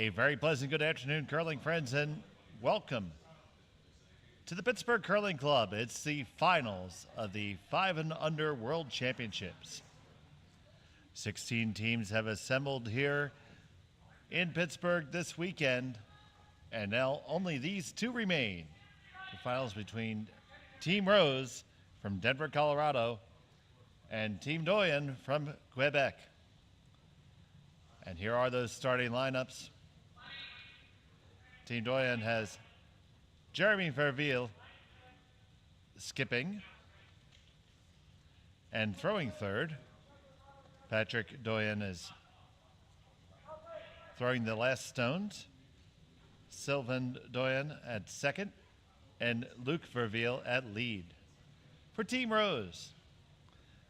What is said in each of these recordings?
A very pleasant good afternoon, curling friends, and welcome to the Pittsburgh Curling Club. It's the finals of the 5 and Under World Championships. 16 teams have assembled here in Pittsburgh this weekend, and now only these two remain. The finals between Team Rose from Denver, Colorado, and Team Doyon from Quebec. And here are those starting lineups. Team Doyon has Jeremy Verville skipping and throwing third. Patrick Doyon is throwing the last stones. Sylvain Doyon at second, and Luc Verville at lead. For Team Rose,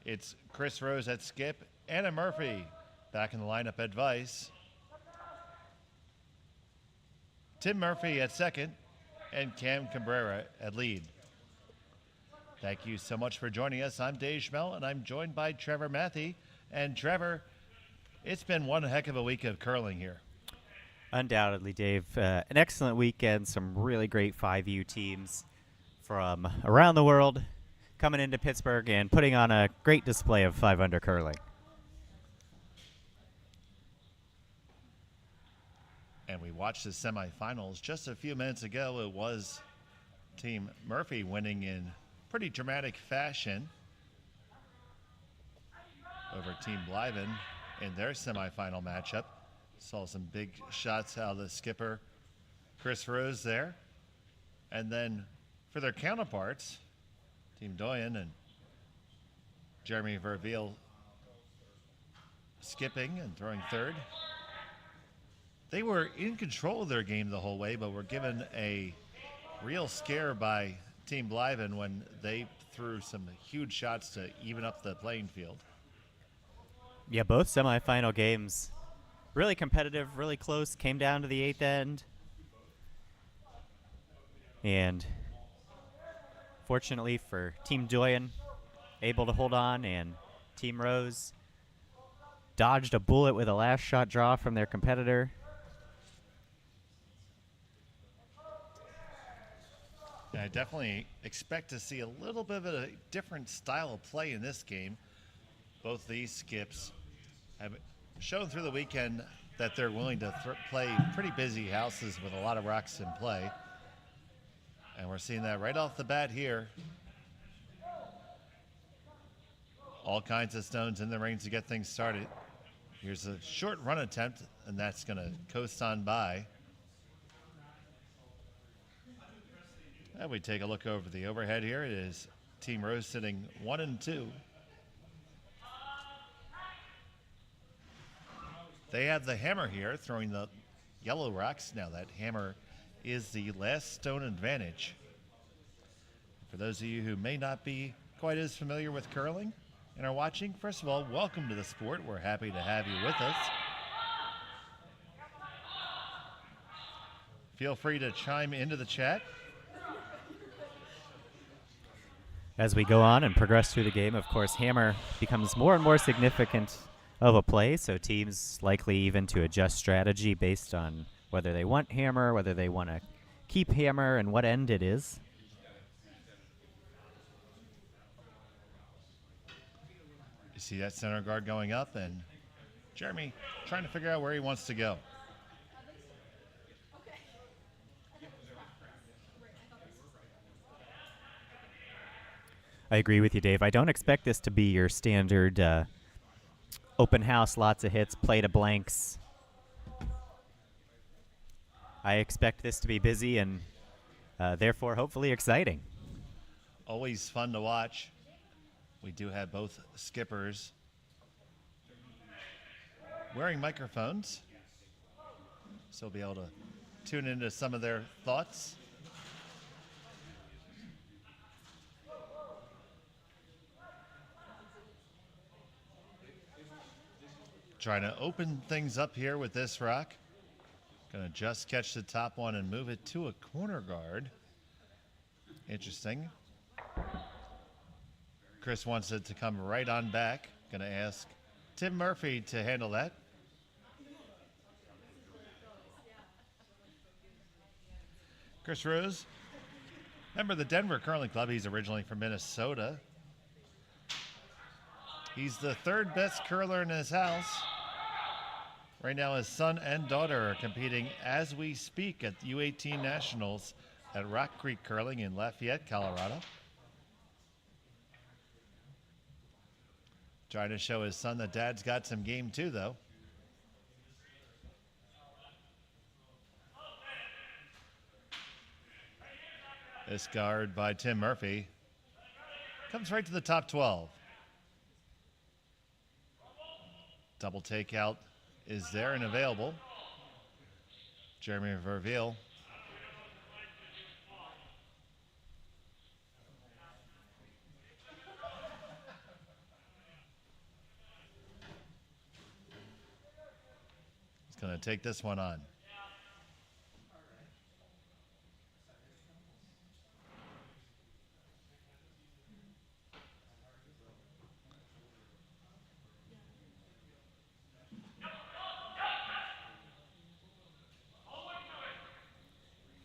it's Chris Rose at skip, Anna Murphy back in the lineup at vice, Tim Murphy at second, and Cam Cabrera at lead. Thank you so much for joining us. I'm Dave Schmel, and I'm joined by Trevor Matthey. And Trevor, it's been one heck of a week of curling here. Undoubtedly, Dave. An excellent weekend, some really great 5U teams from around the world coming into Pittsburgh and putting on a great display of 5 under curling. And we watched the semifinals just a few minutes ago. It was Team Murphy winning in pretty dramatic fashion over Team Blyven in their semifinal matchup. Saw some big shots out of the skipper, Chris Rose there. And then for their counterparts, Team Doyon and Jeremy Verville skipping and throwing third. They were in control of their game the whole way, but were given a real scare by Team Blyven when they threw some huge shots to even up the playing field. Yeah, both semifinal games really competitive, really close, came down to the 8th end. And fortunately for Team Doyon, able to hold on, and Team Rose dodged a bullet with a last shot draw from their competitor. I definitely expect to see a little bit of a different style of play in this game. Both these skips have shown through the weekend that they're willing to play pretty busy houses with a lot of rocks in play. And we're seeing that right off the bat here. All kinds of stones in the range to get things started. Here's a short run attempt, and that's going to coast on by. And we take a look over the overhead here. It is Team Rose sitting 1 and 2. They have the hammer here, throwing the yellow rocks. Now that hammer is the last stone advantage. For those of you who may not be quite as familiar with curling and are watching, first of all, welcome to the sport. We're happy to have you with us. Feel free to chime into the chat. As we go on and progress through the game, of course, hammer becomes more and more significant of a play, so teams likely even to adjust strategy based on whether they want hammer, whether they want to keep hammer, and what end it is. You see that center guard going up, and Jeremy trying to figure out where he wants to go. I agree with you, Dave. I don't expect this to be your standard open house, lots of hits, play to blanks. I expect this to be busy and therefore hopefully exciting. Always fun to watch. We do have both skippers wearing microphones, so we'll be able to tune into some of their thoughts. Trying to open things up here with this rock. Going to just catch the top one and move it to a corner guard. Interesting. Chris wants it to come right on back. Going to ask Tim Murphy to handle that. Chris Rose, member of the Denver Curling Club. He's originally from Minnesota. He's the third best curler in his house. Right now, his son and daughter are competing as we speak at U18 Nationals at Rock Creek Curling in Lafayette, Colorado. Trying to show his son that dad's got some game too, though. This guard by Tim Murphy comes right to the top 12. Double takeout is there and available. Jeremy Verville. He's going to take this one on.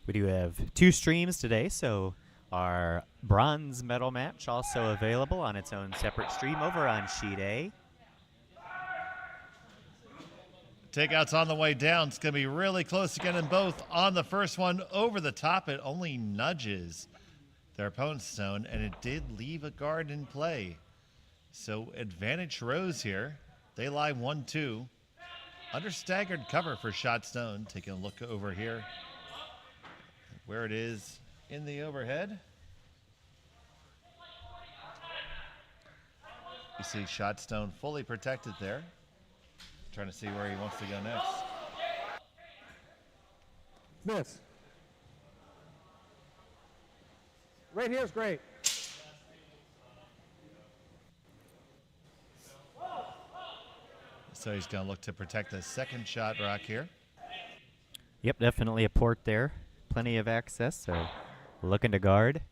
We do have 2 streams today, so our bronze medal match also available on its own separate stream over on Sheet A. Takeout's on the way down. It's going to be really close to getting both on the first one over the top. It only nudges their opponent's zone, and it did leave a guard in play. So advantage Rose here. They lie 1-2. Under staggered cover for Shot Stone. Taking a look over here where it is in the overhead. You see Shot Stone fully protected there. Trying to see where he wants to go next. Miss. Right here is great. So he's going to look to protect the second shot rock here. Yep, definitely a port there. Plenty of access, so looking to guard.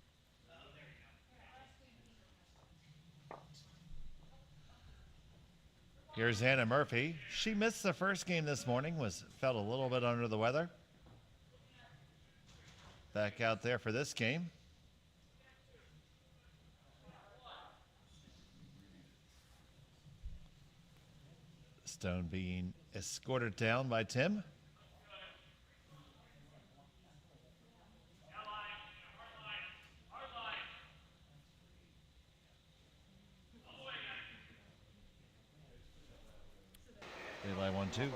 Here's Anna Murphy. She missed the first game this morning, felt a little bit under the weather. Back out there for this game. Stone being escorted down by Tim. They lie 1-2.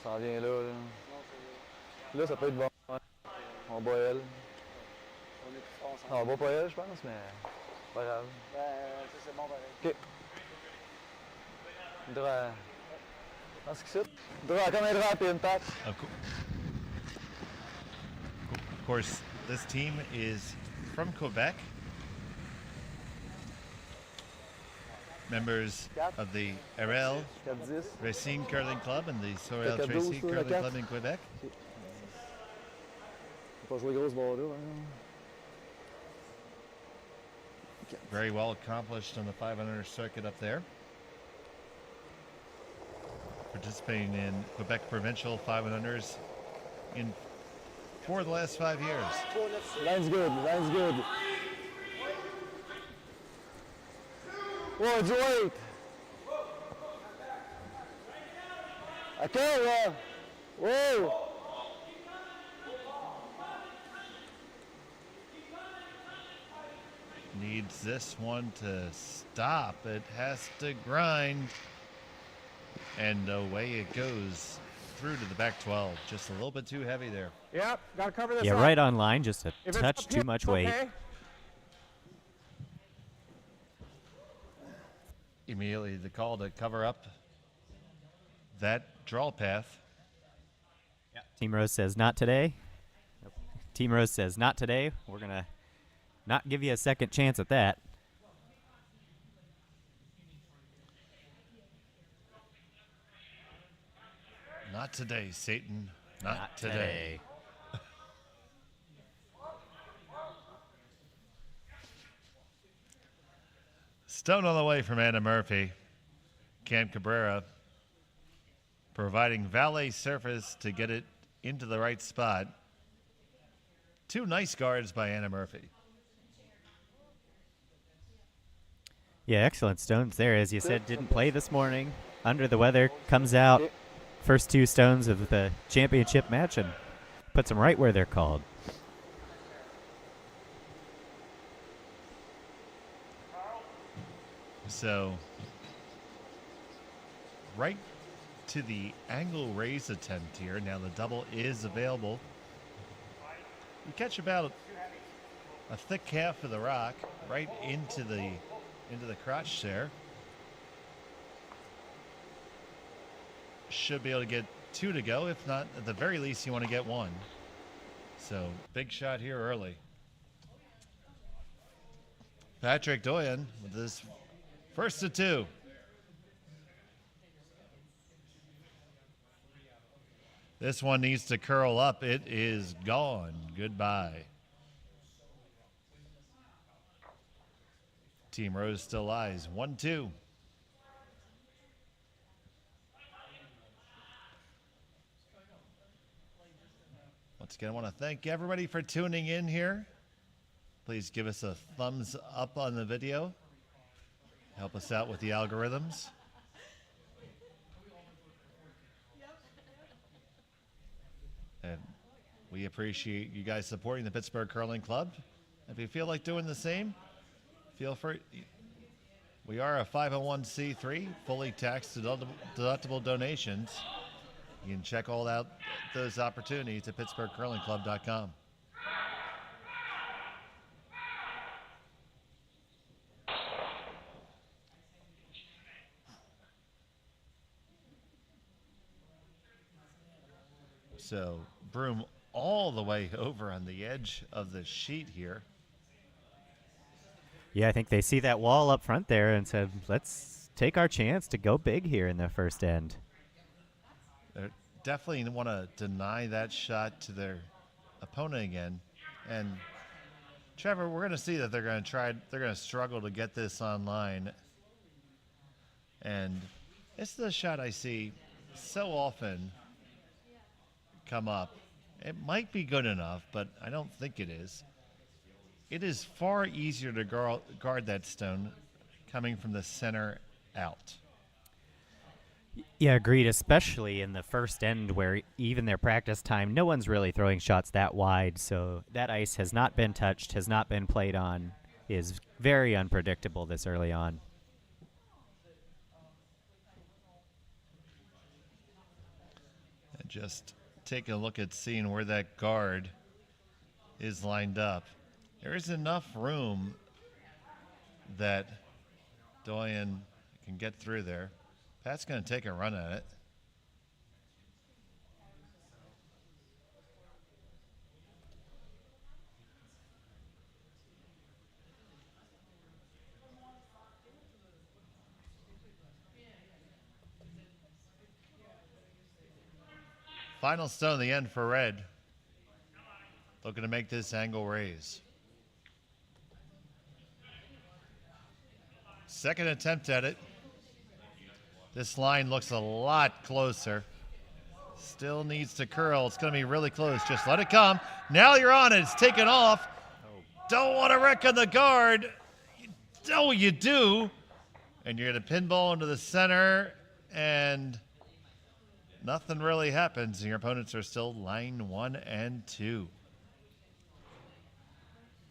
Ça en vient là. Là, ça peut être bon. On bat elle. Non, on bat pas elle, je pense, mais pas grave. Ça, c'est bon pareil. OK. Droit. Pense que c'est. Droit, comme un drap et une patte. Of course, this team is from Quebec. Members of the RL 4-10. Racine Curling Club and the Sorel Quelqu'un Tracy d'autre sur la Curling carte? Club in Quebec. Faut pas jouer grosse barre là. Very well accomplished on the 500 circuit up there. Participating in Quebec provincial 500s for the last 5 years. Line's good, line's good. Whoa, wait. Okay, well. Whoa. Needs this one to stop. It has to grind. And away it goes through to the back 12. Just a little bit too heavy there. Yep, got to cover this Yeah, up. right on line, just a If it's touch uphill, too much weight. okay. Immediately the call to cover up that draw path. Team Rose says not today. Team Rose says not today. We're going to not give you a second chance at that. Not today, Satan. Not today. Stone on the way from Anna Murphy. Cam Cabrera providing valet surface to get it into the right spot. Two nice guards by Anna Murphy. Yeah, excellent stones there. As you said, didn't play this morning. Under the weather, comes out. First two stones of the championship match and puts them right where they're called. So, right to the angle raise attempt here. Now the double is available. You catch about a thick half of the rock right into the crotch there. Should be able to get two to go. If not, at the very least, you want to get one. So big shot here early. Patrick Doyon with his first of two. This one needs to curl up. It is gone. Goodbye. Team Rose still lies 1-2. Once again, I want to thank everybody for tuning in here. Please give us a thumbs up on the video. Help us out with the algorithms. And we appreciate you guys supporting the Pittsburgh Curling Club. If you feel like doing the same, feel free. We are a 501c3, fully tax deductible donations. You can check all out those opportunities at pittsburghcurlingclub.com. So Broom all the way over on the edge of the sheet here. Yeah, I think they see that wall up front there and said, let's take our chance to go big here in the first end. They definitely want to deny that shot to their opponent again. And Trevor, we're going to see that they're going to struggle to get this online. And it's the shot I see so often come up. It might be good enough, but I don't think it is. It is far easier to guard that stone coming from the center out. Yeah, agreed, especially in the first end where even their practice time, no one's really throwing shots that wide, so that ice has not been touched, has not been played on, is very unpredictable this early on. And just taking a look at seeing where that guard is lined up. There is enough room that Doyon can get through there. Pat's going to take a run at it. Final stone in the end for Red. Looking to make this angle raise. Second attempt at it. This line looks a lot closer. Still needs to curl. It's going to be really close. Just let it come. Now you're on it. It's taken off. Don't want to wreck on the guard. Oh, you do. And you're going to pinball into the center. And nothing really happens. And your opponents are still line 1 and 2.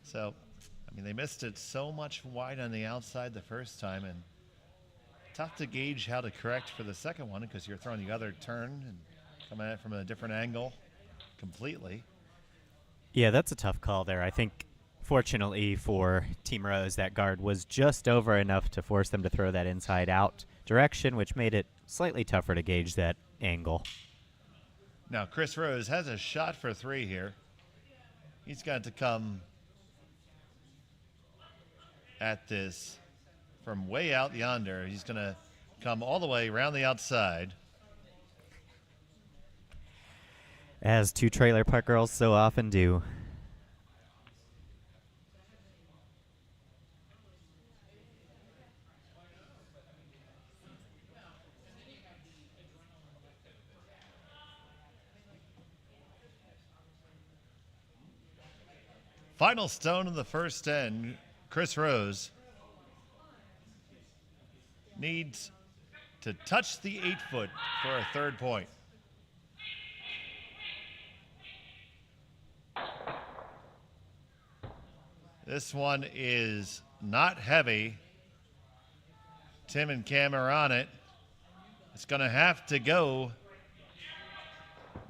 So, I mean, they missed it so much wide on the outside the first time, and tough to gauge how to correct for the second one because you're throwing the other turn and coming at it from a different angle completely. Yeah, that's a tough call there. I think, fortunately for Team Rose, that guard was just over enough to force them to throw that inside-out direction, which made it slightly tougher to gauge that angle. Now, Chris Rose has a shot for 3 here. He's got to come at this from way out yonder. He's going to come all the way around the outside. As two trailer park girls so often do. Final stone in the first end, Chris Rose needs to touch the 8-foot for a third point. This one is not heavy. Tim and Cam are on it. It's going to have to go.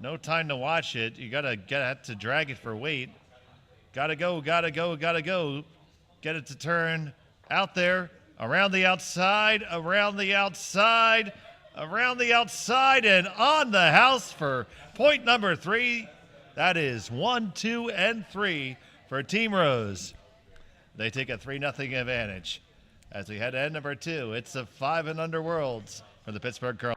No time to watch it. You have to drag it for weight. Gotta go. Get it to turn out there, around the outside, and on the house for point number 3. That is 1, 2, and 3 for Team Rose. They take a 3-0 advantage. As we head to end number 2, it's the 5 and under Worlds for the Pittsburgh Curling.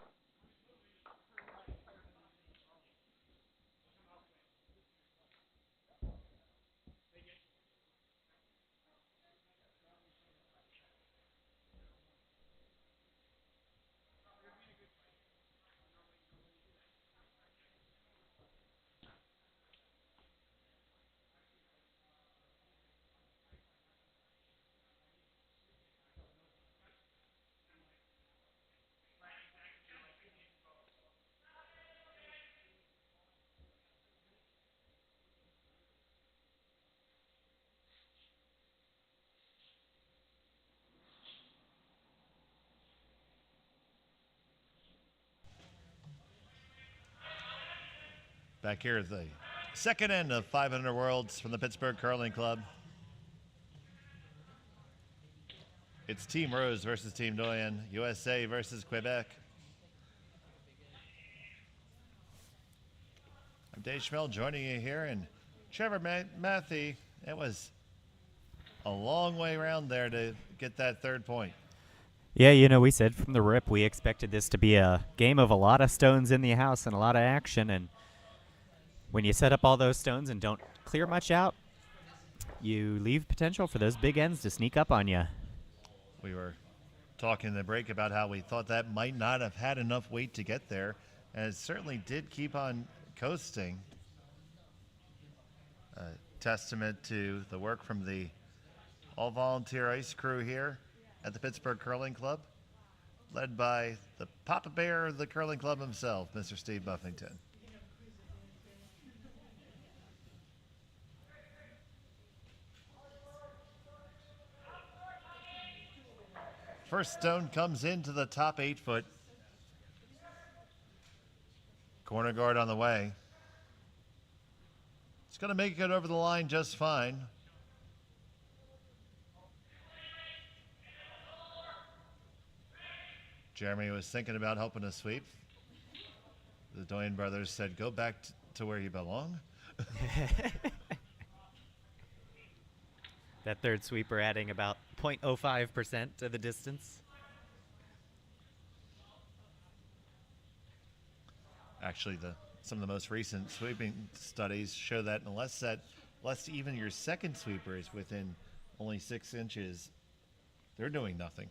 Back here at the second end of 500 Worlds from the Pittsburgh Curling Club. It's Team Rose versus Team Doyon, USA versus Quebec. I'm Dave Schmel joining you here, and Trevor Matthey, it was a long way around there to get that third point. Yeah, we said from the rip we expected this to be a game of a lot of stones in the house and a lot of action, and when you set up all those stones and don't clear much out, you leave potential for those big ends to sneak up on you. We were talking in the break about how we thought that might not have had enough weight to get there, and it certainly did keep on coasting. A testament to the work from the all-volunteer ice crew here at the Pittsburgh Curling Club, led by the Papa Bear of the curling club himself, Mr. Steve Buffington. First stone comes into the top 8-foot. Corner guard on the way. It's going to make it over the line just fine. Jeremy was thinking about helping us sweep. The Doyon brothers said, go back to where you belong. That third sweeper adding about 0.05% to the distance. Actually, some of the most recent sweeping studies show that unless even your second sweeper is within only 6 inches, they're doing nothing.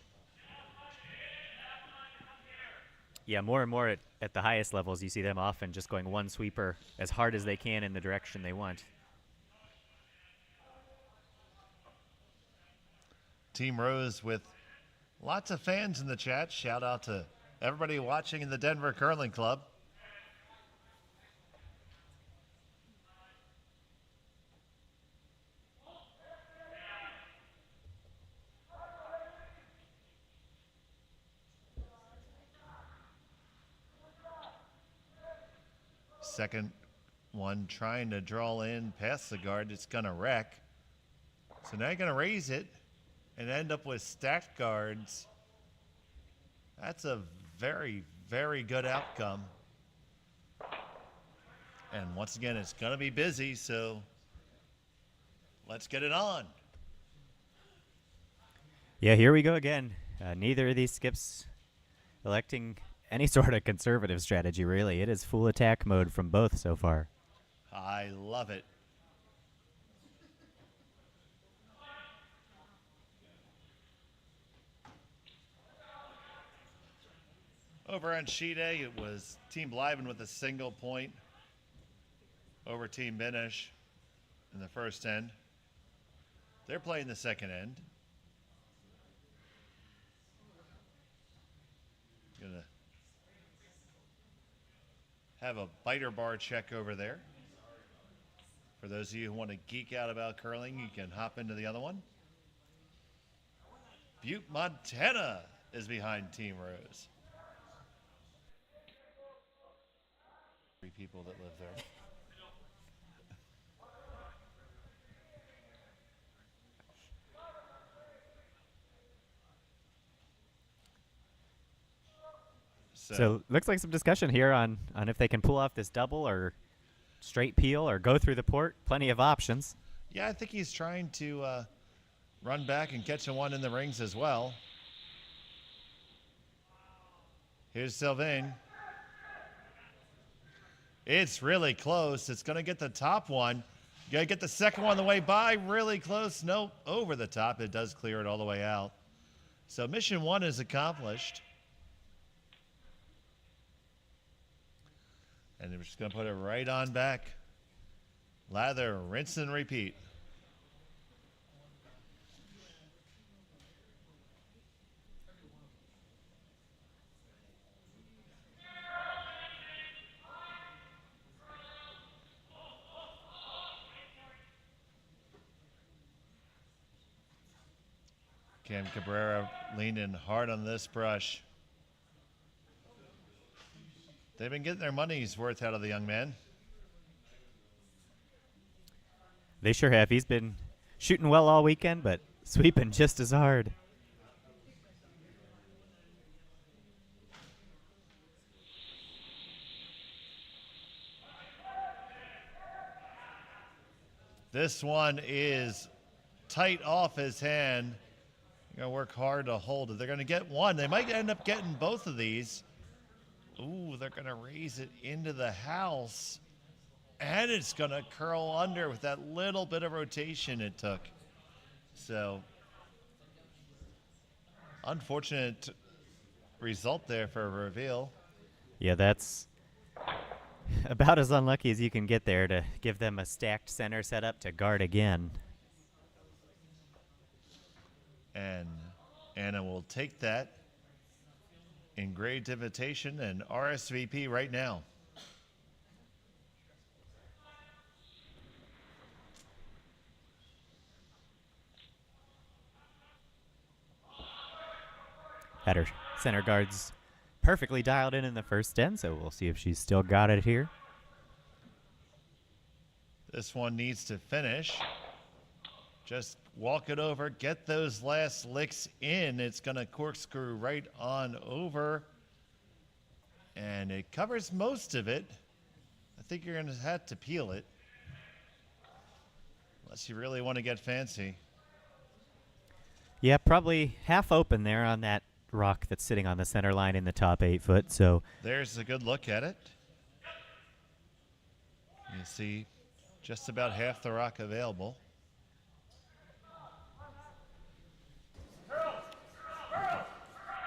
Yeah, more and more at the highest levels, you see them often just going one sweeper as hard as they can in the direction they want. Team Rose with lots of fans in the chat. Shout out to everybody watching in the Denver Curling Club. Second one trying to draw in past the guard. It's going to wreck. So now you're going to raise it and end up with stacked guards. That's a very, very good outcome. And once again, it's going to be busy, so let's get it on. Yeah, here we go again. Neither of these skips electing any sort of conservative strategy, really. It is full attack mode from both so far. I love it. Over on sheet A, it was Team Blyven with a single point over Team Binish in the first end. They're playing the second end. Gonna have a biter bar check over there. For those of you who want to geek out about curling, you can hop into the other one. Butte, Montana is behind Team Rose. 3 people that live there. So looks like some discussion here on if they can pull off this double or straight peel or go through the port. Plenty of options. Yeah, I think he's trying to run back and catch one in the rings as well. Here's Sylvain. It's really close. It's going to get the top one. Got to get the second one on the way by. Really close. Nope, over the top. It does clear it all the way out. So mission 1 is accomplished. And we're just going to put it right on back. Lather, rinse, and repeat. Cam Cabrera leaning hard on this brush. They've been getting their money's worth out of the young man. They sure have. He's been shooting well all weekend, but sweeping just as hard. This one is tight off his hand. You're going to work hard to hold it. They're going to get one. They might end up getting both of these. Ooh, they're going to raise it into the house. And it's going to curl under with that little bit of rotation it took. So, unfortunate result there for a reveal. Yeah, that's about as unlucky as you can get there to give them a stacked center setup to guard again. And Anna will take that engraved invitation and RSVP right now. Had her center guards perfectly dialed in the first end, so we'll see if she's still got it here. This one needs to finish. Just walk it over, get those last licks in. It's going to corkscrew right on over. And it covers most of it. I think you're going to have to peel it. Unless you really want to get fancy. Yeah, probably half open there on that rock that's sitting on the center line in the top 8 foot. So there's a good look at it. You see just about half the rock available.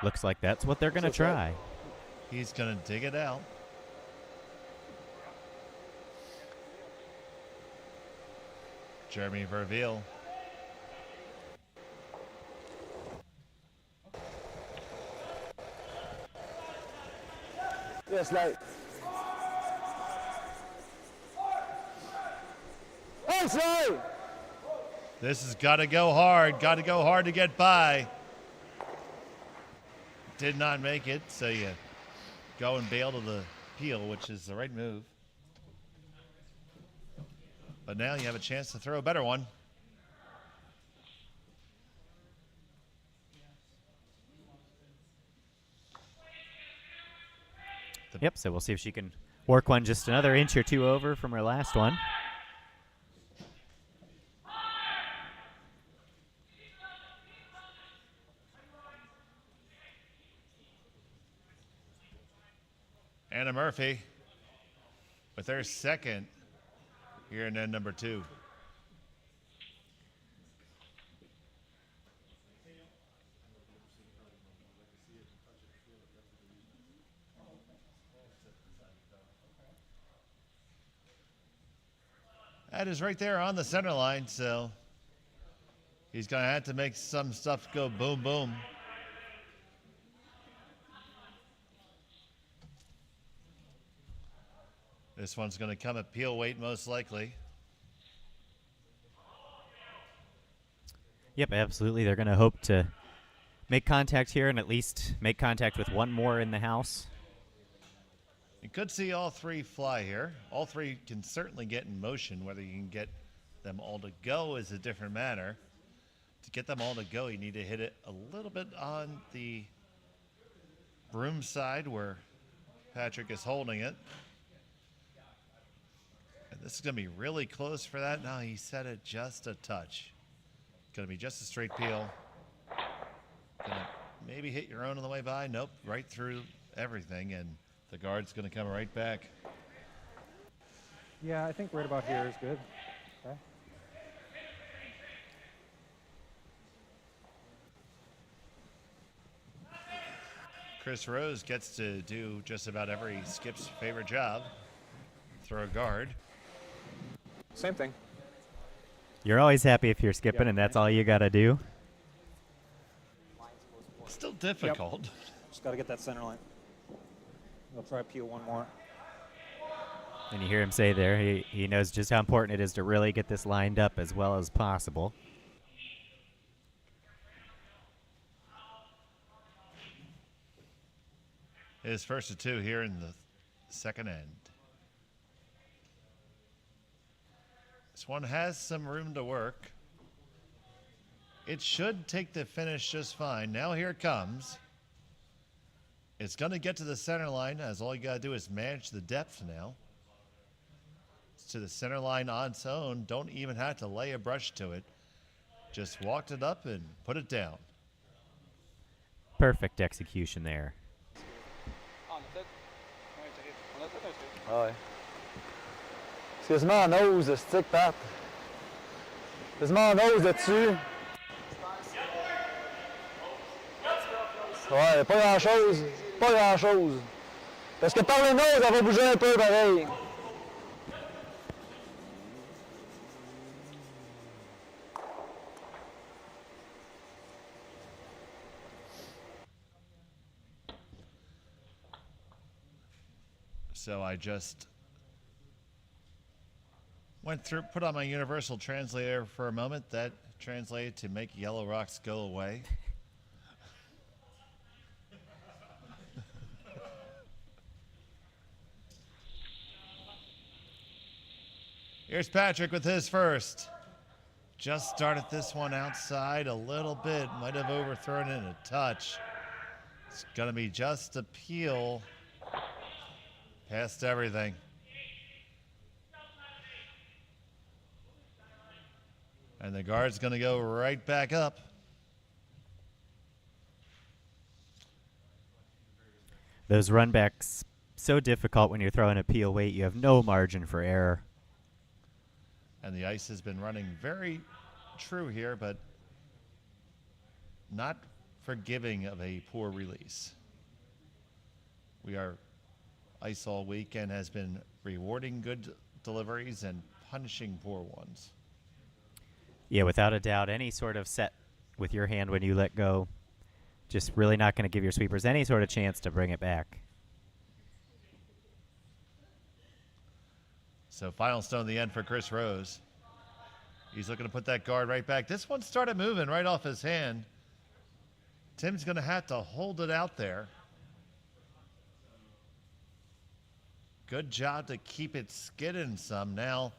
looks like that's what they're going to try. He's going to dig it out. Jeremy Verville. Yes, light. Outside! This has got to go hard. Got to go hard to get by. Did not make it, so you go and bail to the peel, which is the right move. But now you have a chance to throw a better one. Yep, so we'll see if she can work one just another inch or two over from her last one. Anna Murphy with her second here in end number 2. That is right there on the center line, so He's going to have to make some stuff go boom, boom. This one's going to come at peel weight most likely. Yep, absolutely. They're going to hope to make contact here and at least make contact with one more in the house. You could see all three fly here. All three can certainly get in motion. Whether you can get them all to go is a different matter. To get them all to go, you need to hit it a little bit on the broom side where Patrick is holding it. And this is going to be really close for that. No, he set it just a touch. Going to be just a straight peel. Gonna maybe hit your own on the way by. Nope, right through everything, and the guard's going to come right back. Yeah, I think right about here is good. Okay. Chris Rose gets to do just about every skip's favorite job. Throw a guard. Same thing. You're always happy if you're skipping, Yep. and that's all you got to do. Still difficult. Just got to get that center line. We'll try peel one more. And you hear him say there, he knows just how important it is to really get this lined up as well as possible. His first of two here in the second end. This one has some room to work. It should take the finish just fine. Now here it comes. It's going to get to the center line, as all you got to do is manage the depth now. It's to the center line on its own. Don't even have to lay a brush to it. Just walked it up and put it down. Perfect execution there. Ah ouais. C'est quasiment en ose, le stick, Pat. Quasiment en ose là-dessus. Ouais, pas grand-chose. Pas grand-chose. Parce que par le nose, elle va bouger un peu pareil. So I just went through, put on my universal translator for a moment. That translated to make yellow rocks go away. Here's Patrick with his first. Just started this one outside a little bit. Might have overthrown it a touch. It's going to be just a peel. Past everything. And the guard's going to go right back up. Those runbacks, so difficult when you're throwing a peel weight. You have no margin for error. And the ice has been running very true here, but not forgiving of a poor release. We are ice all weekend has been rewarding good deliveries and punishing poor ones. Yeah, without a doubt, any sort of set with your hand when you let go, just really not going to give your sweepers any sort of chance to bring it back. So final stone in the end for Chris Rose. He's looking to put that guard right back. This one started moving right off his hand. Tim's going to have to hold it out there. Good job to keep it skidding some. Now,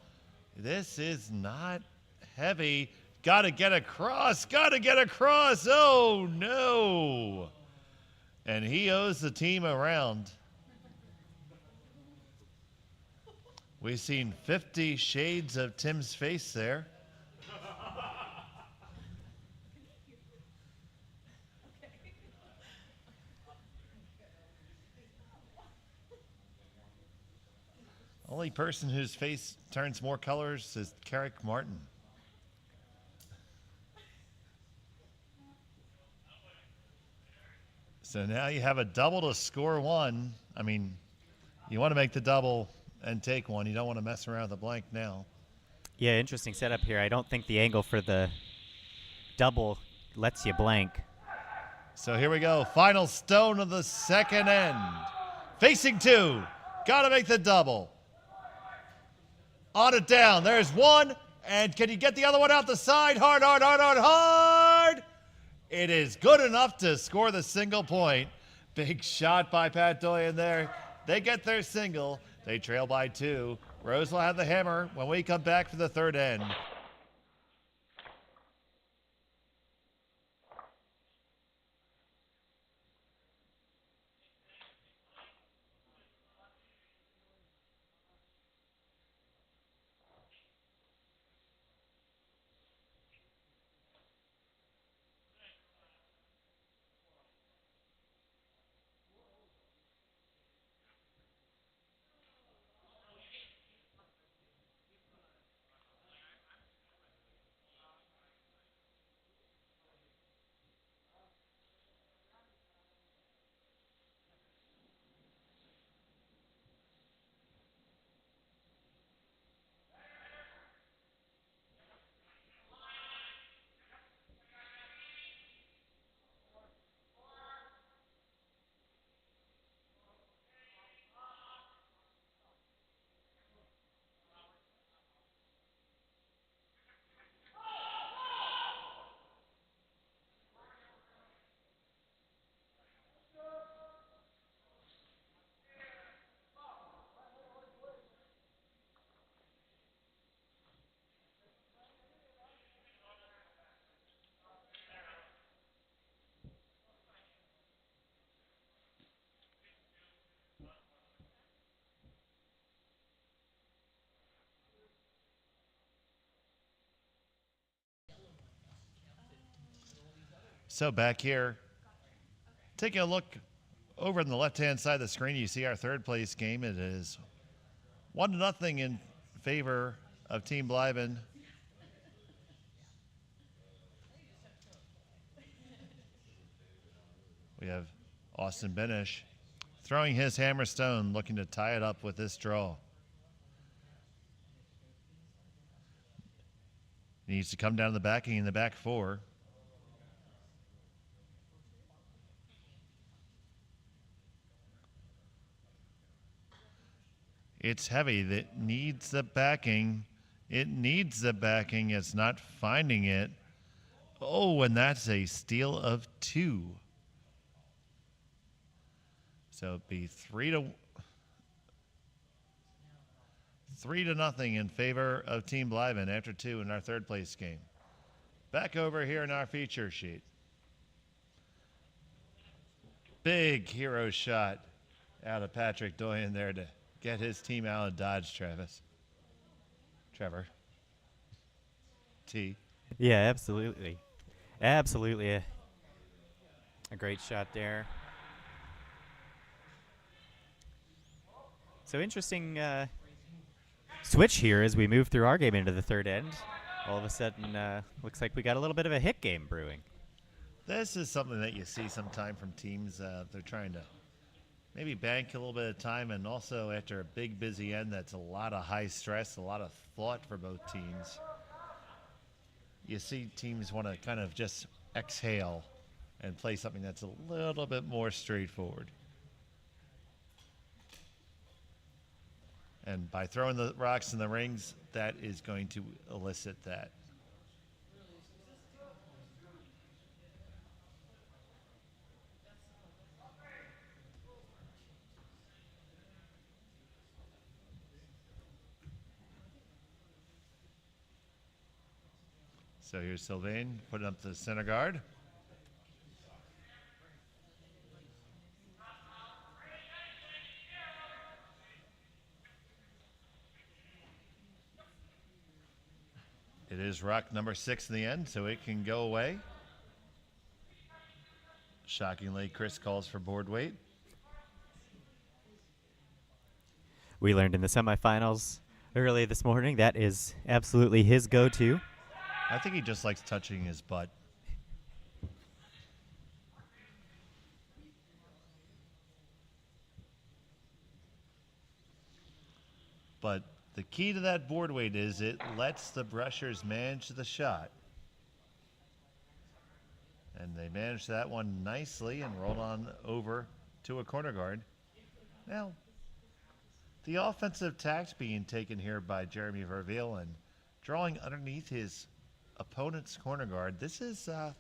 this is not heavy. Got to get across. Got to get across. Oh, no. And he owes the team a round. We've seen 50 shades of Tim's face there. Only person whose face turns more colors is Carrick Martin. So now you have a double to score one. I mean, you want to make the double and take one. You don't want to mess around with the blank now. Yeah, interesting setup here. I don't think the angle for the double lets you blank. So here we go. Final stone of the second end. Facing two. Got to make the double. On it down. There's one. And can you get the other one out the side? Hard, hard, hard, hard, hard. It is good enough to score the single point. Big shot by Pat Doyon there. They get their single. They trail by 2. Rose will have the hammer when we come back for the third end. So back here, taking a look over on the left-hand side of the screen, you see our third place game. It is 1-0 in favor of Team Blyven. We have Austin Benish throwing his hammer stone, looking to tie it up with this draw. Needs to come down to the backing in the back 4. It's heavy. That needs the backing. It needs the backing. It's not finding it. Oh, and that's a steal of 2. So it'd be 3-0 in favor of Team Blyven after 2 in our third place game. Back over here in our feature sheet. Big hero shot out of Patrick Doyon there to get his team out of Dodge, Trevor. T. Yeah, absolutely. Absolutely. A great shot there. So interesting switch here as we move through our game into the third end. All of a sudden, looks like we got a little bit of a hit game brewing. This is something that you see sometime from teams. They're trying to maybe bank a little bit of time, and also after a big, busy end, that's a lot of high stress, a lot of thought for both teams. You see teams want to kind of just exhale and play something that's a little bit more straightforward. And by throwing the rocks in the rings, that is going to elicit that. So here's Sylvain putting up the center guard. It is rock number 6 in the end, so it can go away. Shockingly, Chris calls for board weight. We learned in the semifinals early this morning that is absolutely his go-to. I think he just likes touching his butt. But the key to that board weight is it lets the brushers manage the shot. And they managed that one nicely and rolled on over to a corner guard. Now, the offensive tact being taken here by Jeremy Verveil and drawing underneath his opponent's corner guard. This is a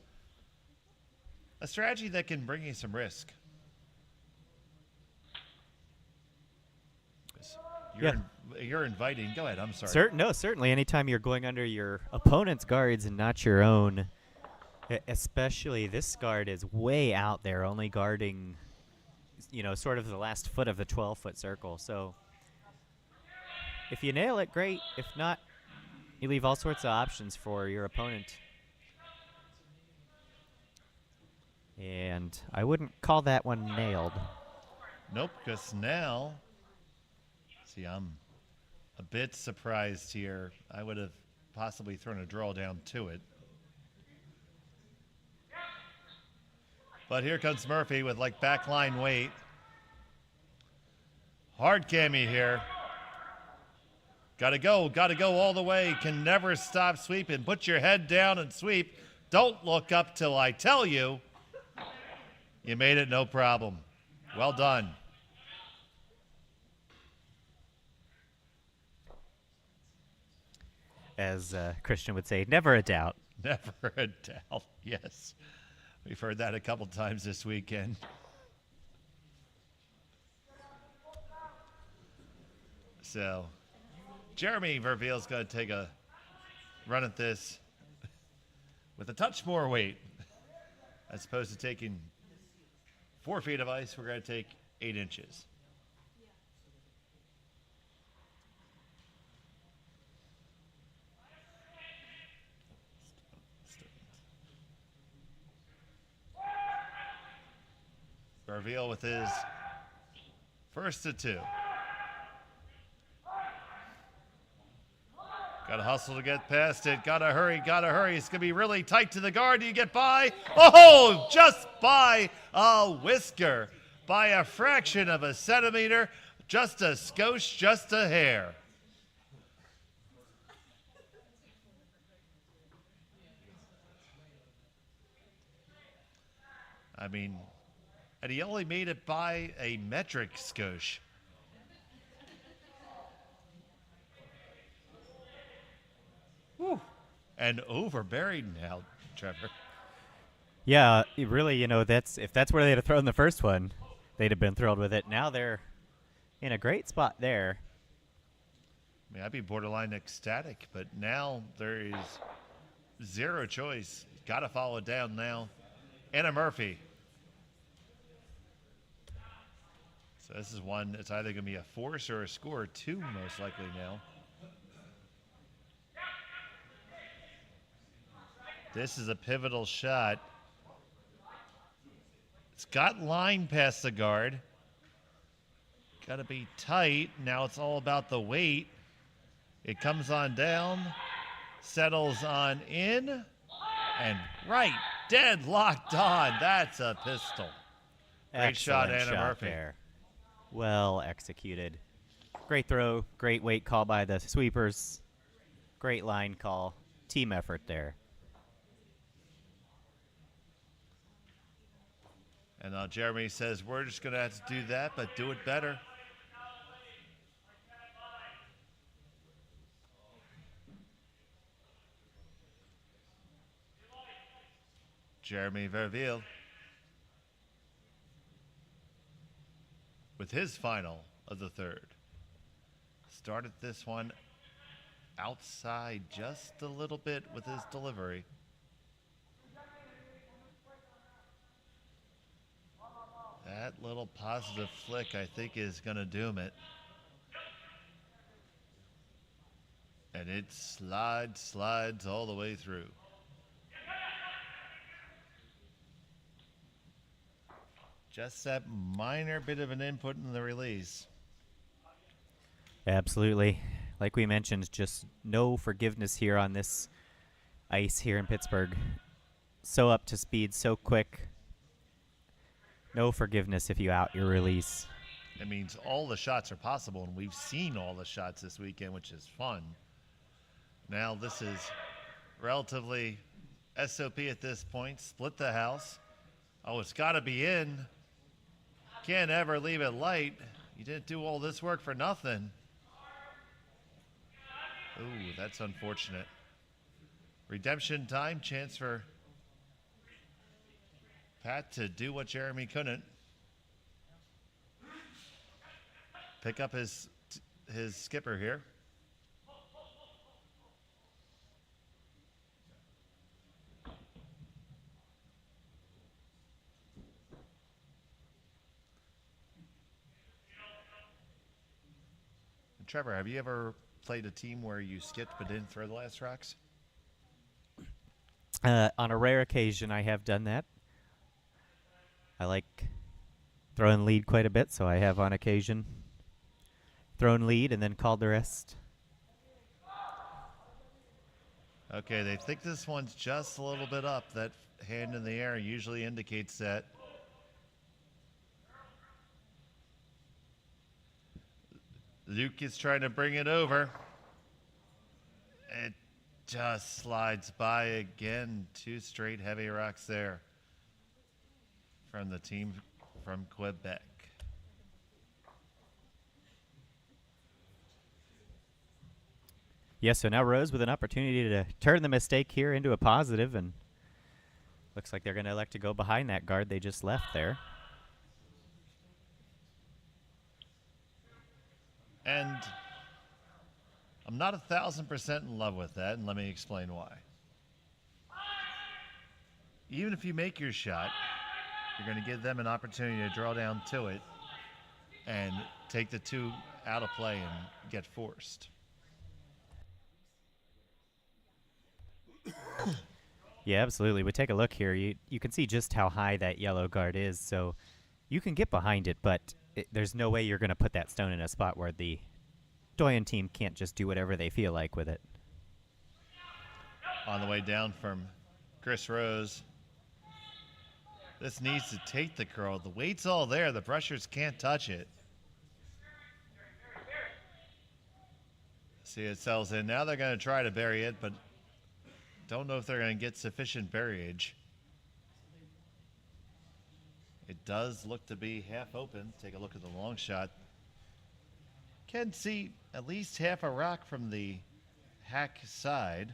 strategy that can bring you some risk. You're inviting. Go ahead. I'm sorry. Certainly. Anytime you're going under your opponent's guards and not your own, especially this guard is way out there, only guarding, sort of the last foot of the 12-foot circle. So if you nail it, great. If not, you leave all sorts of options for your opponent. And I wouldn't call that one nailed. Nope, because now, see, I'm a bit surprised here. I would have possibly thrown a draw down to it. But here comes Murphy with like backline weight. Hard cami here. Gotta go all the way. Can never stop sweeping. Put your head down and sweep. Don't look up till I tell you. You made it, no problem. Well done. As Christian would say, never a doubt. Never a doubt, yes. We've heard that a couple times this weekend. So, Jeremy Verveil's going to take a run at this with a touch more weight. As opposed to taking 4 feet of ice, we're going to take 8 inches. Verveil with his first to 2. Got to hustle to get past it. Got to hurry. It's going to be really tight to the guard. Do you get by? Oh, just by a whisker. By a fraction of a centimeter. Just a skosh, just a hair. I mean, and he only made it by a metric skosh. Whew. And overburied now, Trevor. Yeah, it really, if that's where they'd have thrown the first one, they'd have been thrilled with it. Now they're in a great spot there. I mean, I'd be borderline ecstatic, but now there is zero choice. Got to follow it down now. Anna Murphy. So this is one, it's either going to be a force or a score, 2 most likely now. This is a pivotal shot. It's got line past the guard. Got to be tight. Now it's all about the weight. It comes on down, settles on in, and right, dead locked on. That's a pistol. Great shot, Anna Murphy. There. Well executed. Great throw, great weight call by the sweepers. Great line call. Team effort there. And Jeremy says, we're just going to have to do that, but do it better. Jeremy Verveil with his final of the third. Started this one outside just a little bit with his delivery. That little positive flick, I think, is going to doom it. And it slides all the way through. Just that minor bit of an input in the release. Absolutely. Like we mentioned, just no forgiveness here on this ice here in Pittsburgh. So up to speed, so quick. No forgiveness if you out your release. It means all the shots are possible, and we've seen all the shots this weekend, which is fun. Now this is relatively SOP at this point. Split the house. Oh, it's got to be in. Can't ever leave it light. You didn't do all this work for nothing. Ooh, that's unfortunate. Redemption time, chance for Pat to do what Jeremy couldn't. Pick up his skipper here. And Trevor, have you ever played a team where you skipped but didn't throw the last rocks? On a rare occasion, I have done that. I like throwing lead quite a bit, so I have on occasion thrown lead and then called the rest. Okay, they think this one's just a little bit up. That hand in the air usually indicates that. Luke is trying to bring it over. It just slides by again. 2 straight heavy rocks there from the team from Quebec. Yeah, so now Rose with an opportunity to turn the mistake here into a positive, and looks like they're going to elect to go behind that guard they just left there. And I'm not 1,000% in love with that, and let me explain why. Even if you make your shot, you're going to give them an opportunity to draw down to it and take the 2 out of play and get forced. Yeah, absolutely. We take a look here. You can see just how high that yellow guard is, so you can get behind it, but there's no way you're going to put that stone in a spot where the Doyon team can't just do whatever they feel like with it. On the way down from Chris Rose. This needs to take the curl. The weight's all there. The brushers can't touch it. See, it settles in. Now they're going to try to bury it, but don't know if they're going to get sufficient buryage. It does look to be half open. Take a look at the long shot. Can see at least half a rock from the hack side.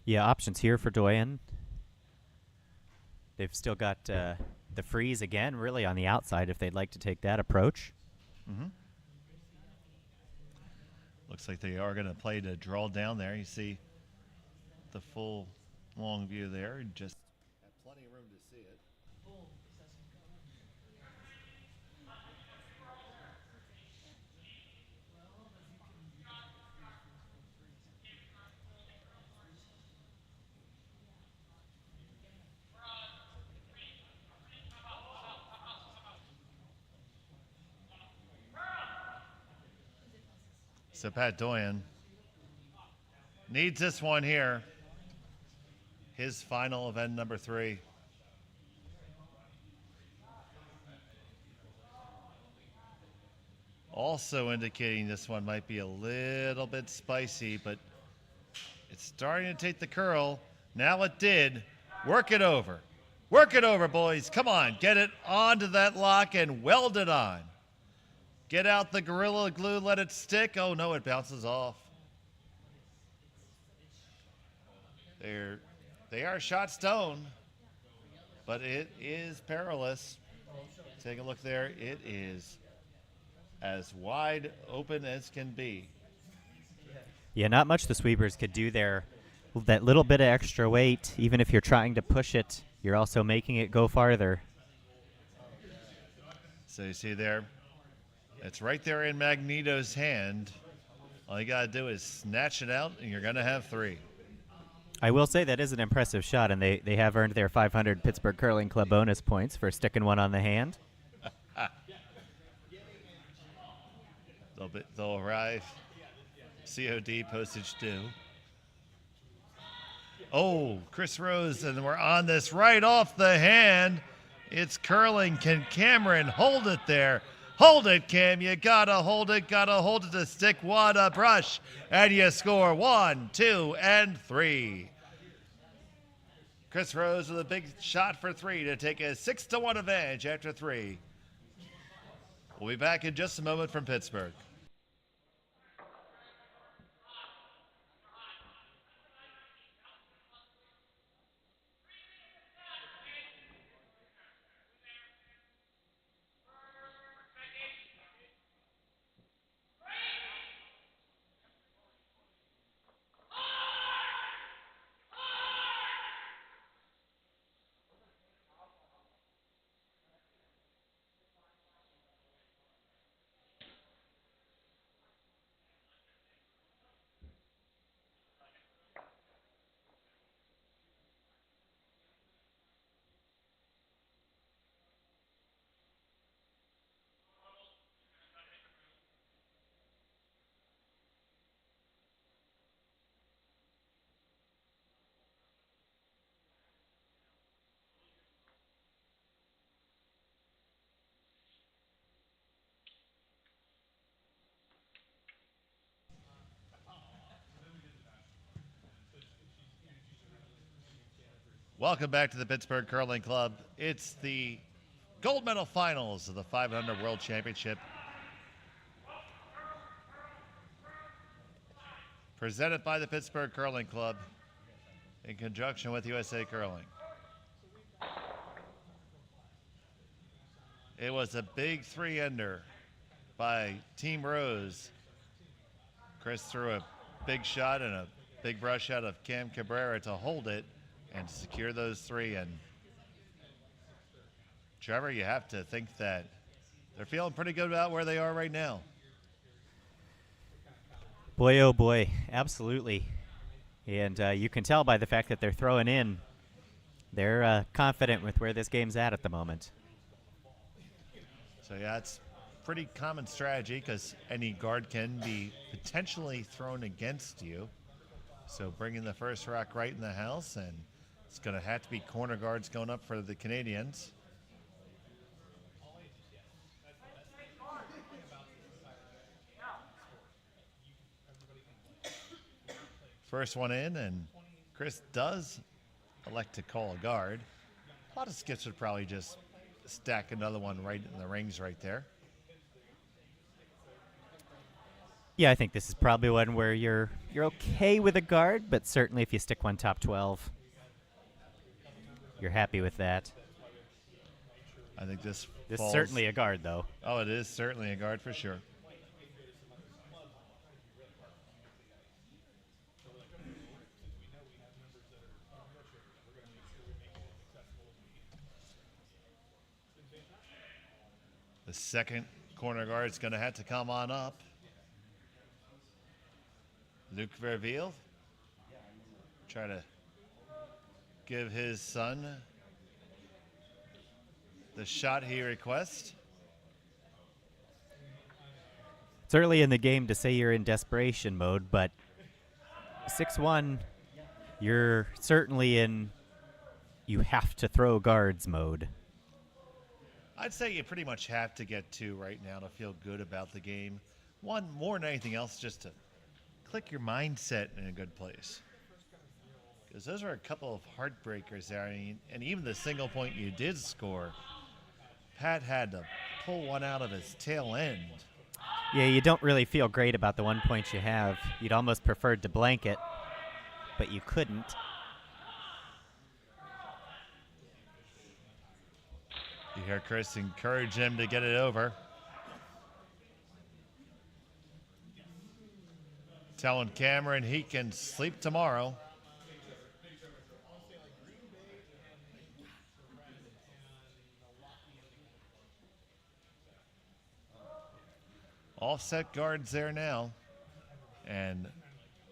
Yeah, options here for Doyon. They've still got the freeze again, really on the outside if they'd like to take that approach. Mm-hmm. Looks like they are going to play to draw down there. You see the full long view there. Just have plenty of room to see it. So Pat Doyon needs this one here. His final event number 3. Also indicating this one might be a little bit spicy, but it's starting to take the curl. Now it did. Work it over. Work it over, boys. Come on. Get it onto that lock and weld it on. Get out the Gorilla Glue, let it stick. Oh no, it bounces off. They are shot stone, but it is perilous. Take a look there. It is as wide open as can be. Yeah, not much the sweepers could do there. That little bit of extra weight, even if you're trying to push it, you're also making it go farther. So you see there, it's right there in Magneto's hand. All you got to do is snatch it out, and you're going to have 3. I will say that is an impressive shot, and they have earned their 500 Pittsburgh Curling Club bonus points for sticking one on the hand. They'll arrive. COD postage due. Oh, Chris Rose, and we're on this right off the hand. It's curling. Can Cameron hold it there? Hold it, Cam. You gotta hold it to stick. What a brush. And you score 1, 2, and 3. Chris Rose with a big shot for 3 to take a 6-1 advantage after 3. We'll be back in just a moment from Pittsburgh. Welcome back to the Pittsburgh Curling Club. It's the gold medal finals of the 500 World Championship. Presented by the Pittsburgh Curling Club in conjunction with USA Curling. It was a big 3-ender by Team Rose. Chris threw a big shot and a big brush out of Cam Cabrera to hold it and secure those 3. And Trevor, you have to think that they're feeling pretty good about where they are right now. Boy, oh boy, absolutely. And you can tell by the fact that they're throwing in. They're confident with where this game's at the moment. So yeah, it's pretty common strategy because any guard can be potentially thrown against you. So bringing the first rock right in the house, and it's going to have to be corner guards going up for the Canadians. First one in, and Chris does elect to call a guard. A lot of skips would probably just stack another one right in the rings right there. Yeah, I think this is probably one where you're okay with a guard, but certainly if you stick one top 12, you're happy with that. I think this This is falls. certainly a guard, though. Oh, it is certainly a guard for sure. The second corner guard is going to have to come on up. Luc Verville try to give his son the shot he requests. It's early in the game to say you're in desperation mode, but 6-1, you're certainly in you have to throw guards mode. I'd say you pretty much have to get 2 right now to feel good about the game. One, more than anything else, just to click your mindset in a good place. Because those are a couple of heartbreakers there. I mean, and even the single point you did score, Pat had to pull one out of his tail end. Yeah, you don't really feel great about the 1 point you have. You'd almost preferred to blank it, but you couldn't. You hear Chris encourage him to get it over. Telling Cameron he can sleep tomorrow. Offset guards there now. And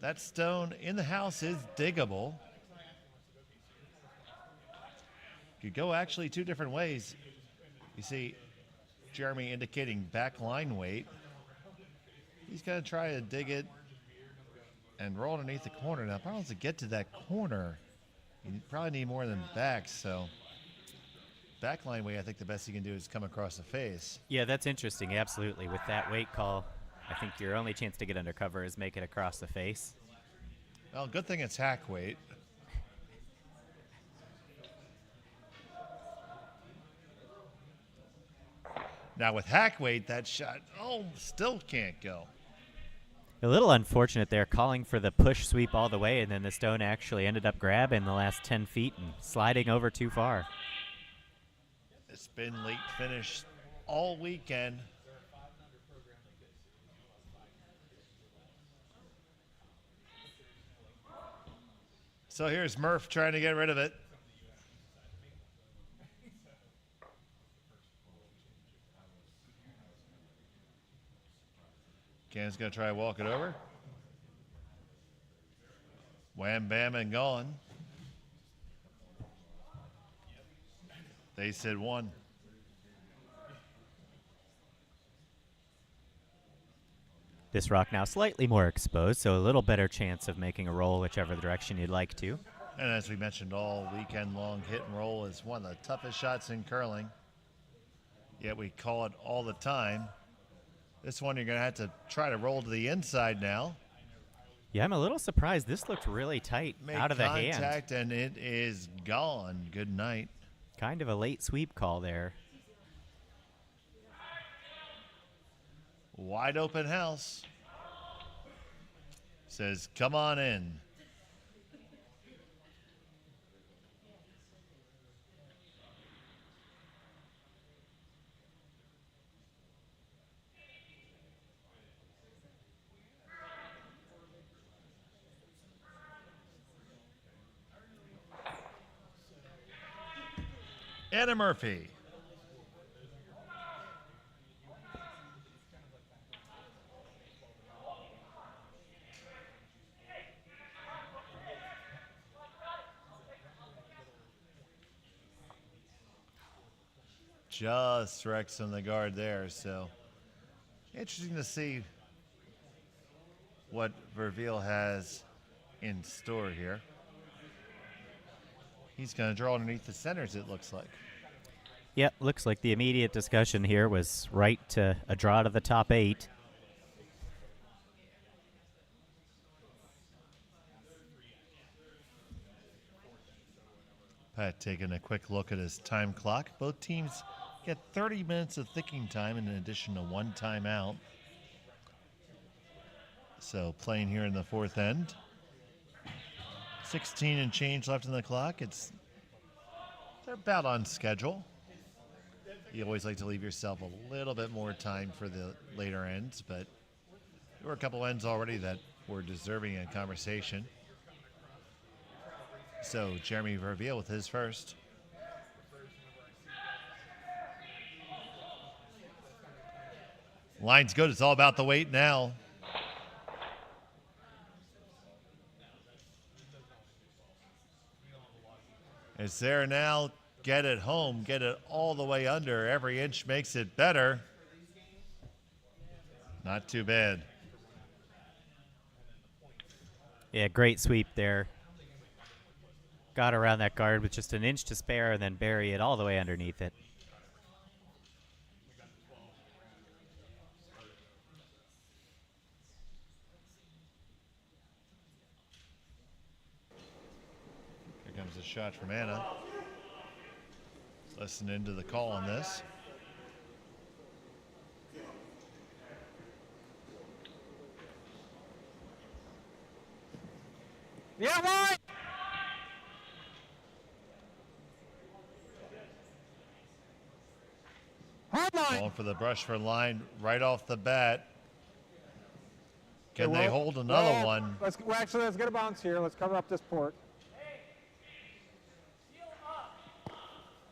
that stone in the house is diggable. Could go actually 2 different ways. You see Jeremy indicating back line weight. He's going to try to dig it and roll underneath the corner. Now, probably to get to that corner, you probably need more than back. So backline weight, I think the best he can do is come across the face. Yeah, that's interesting. Absolutely. With that weight call, I think your only chance to get under cover is make it across the face. Well, good thing it's hack weight. Now with hack weight, that shot, still can't go. A little unfortunate there, calling for the push sweep all the way, and then the stone actually ended up grabbing the last 10 feet and sliding over too far. It's been late finish all weekend. So here's Murph trying to get rid of it. Can's going to try to walk it over. Wham, bam, and gone. They said one. This rock now slightly more exposed, so a little better chance of making a roll whichever direction you'd like to. And as we mentioned all weekend long, hit and roll is one of the toughest shots in curling. Yet we call it all the time. This one you're going to have to try to roll to the inside now. Yeah, I'm a little surprised. This looked really tight out of the hand. Contact, and it is gone. Good night. Kind of a late sweep call there. Wide open house. Says, come on in. Anna Murphy. Just wrecks on the guard there, so interesting to see what Verveil has in store here. He's going to draw underneath the centers, it looks like. Yeah, looks like the immediate discussion here was right to a draw to the top 8. Pat taking a quick look at his time clock. Both teams get 30 minutes of thinking time in addition to one timeout. So playing here in the fourth end. 16 and change left in the clock. They're about on schedule. You always like to leave yourself a little bit more time for the later ends, but there were a couple ends already that were deserving a conversation. So Jeremy Verveil with his first. Line's good. It's all about the weight now. It's there now. Get it home. Get it all the way under. Every inch makes it better. Not too bad. Yeah, great sweep there. Got around that guard with just an inch to spare and then bury it all the way underneath it. Here comes a shot from Anna. Listen into the call on this. Yeah, why? Going for the brush for line right off the bat. Can they hold another one? Let's get a bounce here. Let's cover up this port.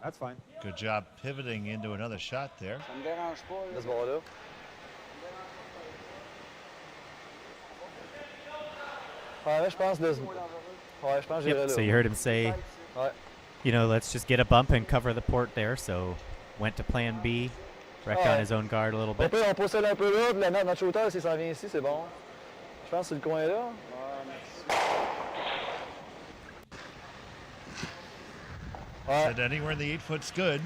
That's fine. Good job pivoting into another shot there. This ball là. Ouais, je pense que Yep, so you heard him say, you know, let's just get a bump and cover the port there. So went to plan B, wrecked on his own guard a little bit. On possède un peu là, puis notre shooter, s'il s'en vient ici, c'est bon. Je pense que c'est le coin là. Said anywhere in the 8 foot's good.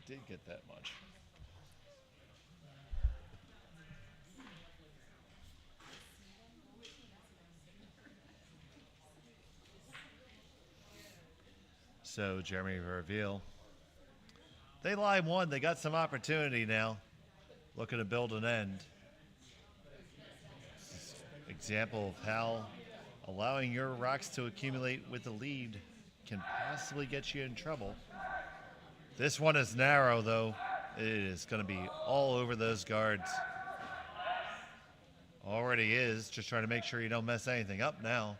did get that much. So Jeremy reveal. They line one. They got some opportunity now. Looking to build an end. Example of how allowing your rocks to accumulate with the lead can possibly get you in trouble. This one is narrow, though. It is going to be all over those guards. Already is. Just trying to make sure you don't mess anything up now.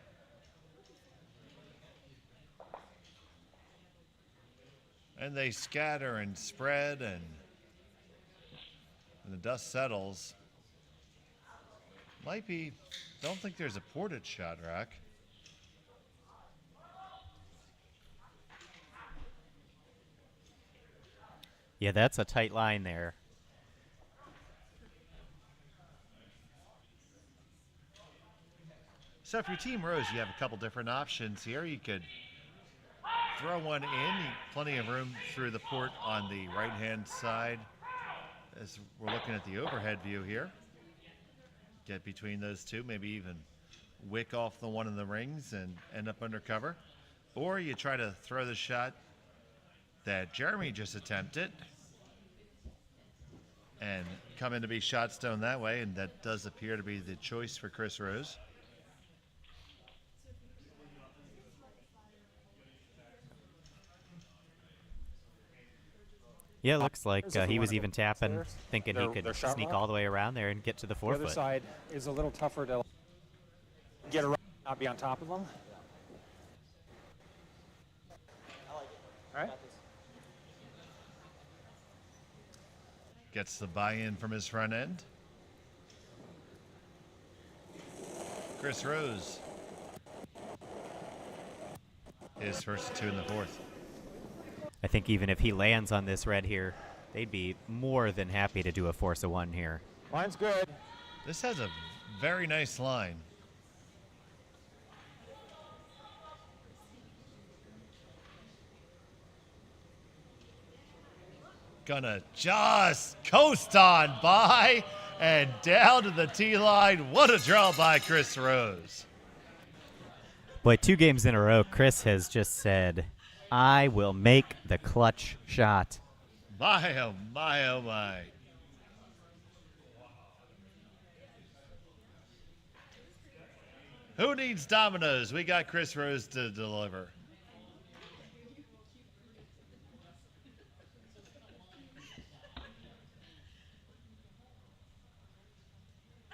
And they scatter and spread, and when the dust settles, might be, don't think there's a ported shot rack. Yeah, that's a tight line there. So if you're Team Rose, you have a couple different options here. You could throw one in, plenty of room through the port on the right-hand side. As we're looking at the overhead view here. Get between those two, maybe even wick off the one in the rings and end up under cover. Or you try to throw the shot that Jeremy just attempted and come in to be shot stone that way, and that does appear to be the choice for Chris Rose. Yeah, it looks like he was even tapping, thinking he could sneak all the way around there and get to the 4 foot. The other side is a little tougher to get around, not be on top of them. All right. Gets the buy-in from his front end. Chris Rose. His first 2 in the 4th. I think even if he lands on this red here, they'd be more than happy to do a force of 1 here. Line's good. This has a very nice line. Gonna just coast on by and down to the tee line. What a draw by Chris Rose. Boy, 2 games in a row, Chris has just said, I will make the clutch shot. My, oh my, oh my. Who needs dominoes? We got Chris Rose to deliver.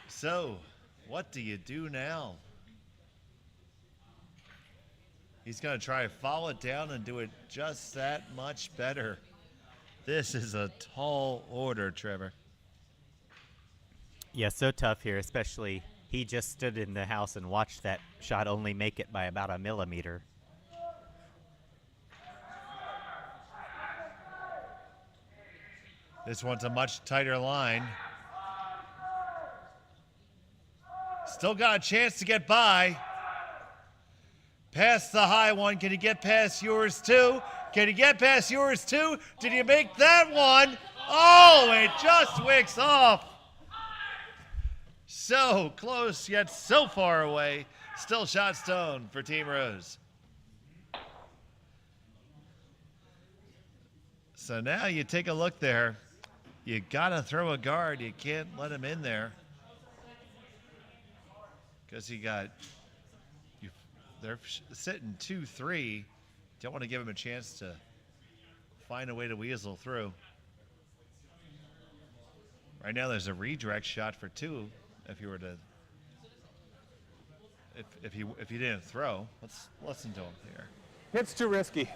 So, what do you do now? He's going to try to follow it down and do it just that much better. This is a tall order, Trevor. Yeah, so tough here, especially he just stood in the house and watched that shot only make it by about a millimeter. This one's a much tighter line. Still got a chance to get by. Past the high one. Can you get past yours too? Can you get past yours too? Did you make that one? Oh, it just wicks off. So close, yet so far away. Still shot stone for Team Rose. So now you take a look there. You gotta throw a guard. You can't let him in there. Because they're sitting 2-3. Don't want to give him a chance to find a way to weasel through. Right now there's a redirect shot for 2 if you were to if you didn't throw. Let's listen to him here. Hit's too risky.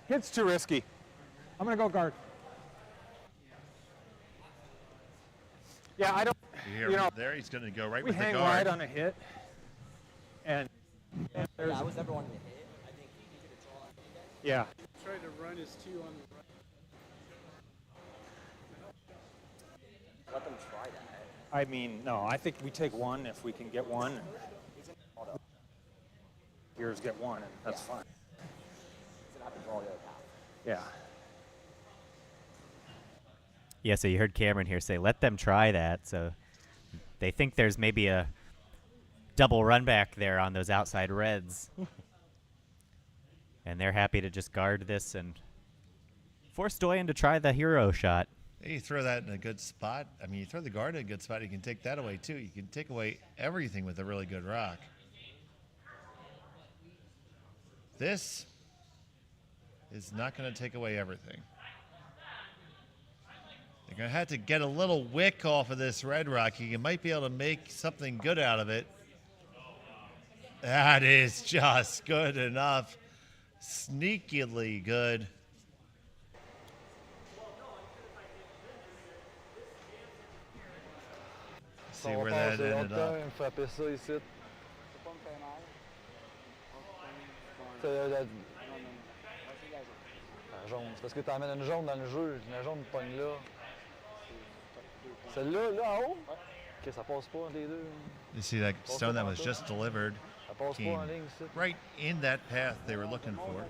Hit's too risky. I'm gonna go guard. Yeah, I don't. You hear there, he's going to go right with the guard. We hang wide on a hit, and there's. Yeah, I was never wanting to hit. I think he could have drawn. Yeah. Tried to run his 2 on the right. Let them try that. I mean, no, I think we take 1 if we can get 1. Yours get 1, and that's fine. He's gonna have to draw the other half. Yeah. Yeah, so you heard Cameron here say, let them try that. So they think there's maybe a double run back there on those outside reds. And they're happy to just guard this and force Doyon to try the hero shot. You throw that in a good spot. I mean, you throw the guard in a good spot, you can take that away too. You can take away everything with a really good rock. This is not going to take away everything. You're going to have to get a little wick off of this red rock. You might be able to make something good out of it. That is just good enough. Sneakily good. See where that ended up. Il me frappait ça ici. C'est pas me faire mal. C'est Non, la non. C'est la jaune. la jaune. C'est parce que tu amènes une jaune dans le jeu. La jaune pogne là. Celle-là, là en haut? Ok, ça passe pas entre les deux. You see that stone that was just delivered Ça passe came pas en ligne ici. right in that path they were looking for.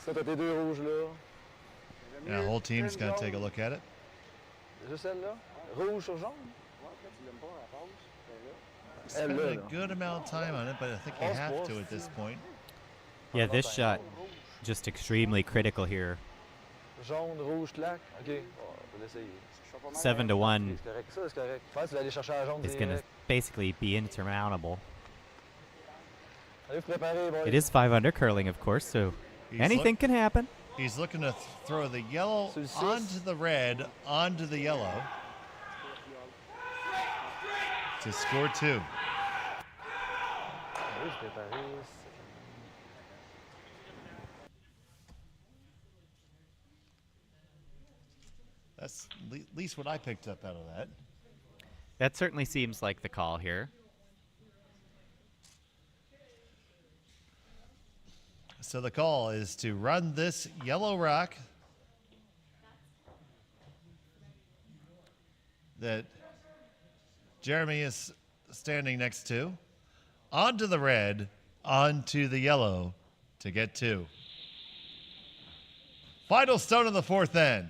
Ça, t'as tes deux rouges là. Yeah, the whole team's going to take a look at it. Juste celle-là. Rouge sur jaune. Ouais, quand tu l'aimes pas, la pause, ben là. Spending là, a là. good amount of time on it, but I think you have to at this point. Yeah, this shot just extremely critical here. Jaune, rouge, claque. Ok, on va l'essayer. 7 to 1 C'est correct, ça c'est correct. Je pense que tu vas aller chercher la jaune is going to direct. basically be insurmountable. Allez vous préparer, boys. It is 5 under curling, of course, so He's anything can happen. He's looking to throw the yellow So it's onto the red, onto the yellow to score 2. Allez vous préparer. That's at least what I picked up out of that. That certainly seems like the call here. So the call is to run this yellow rock that Jeremy is standing next to onto the red, onto the yellow to get 2. Final stone of the 4th end.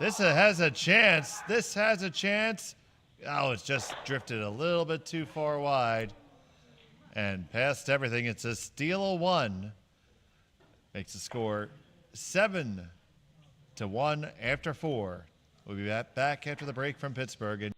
This has a chance. This has a chance. Oh, it's just drifted a little bit too far wide and past everything. It's a steal of 1. Makes the score 7 to 1 after 4. We'll be back after the break from Pittsburgh. And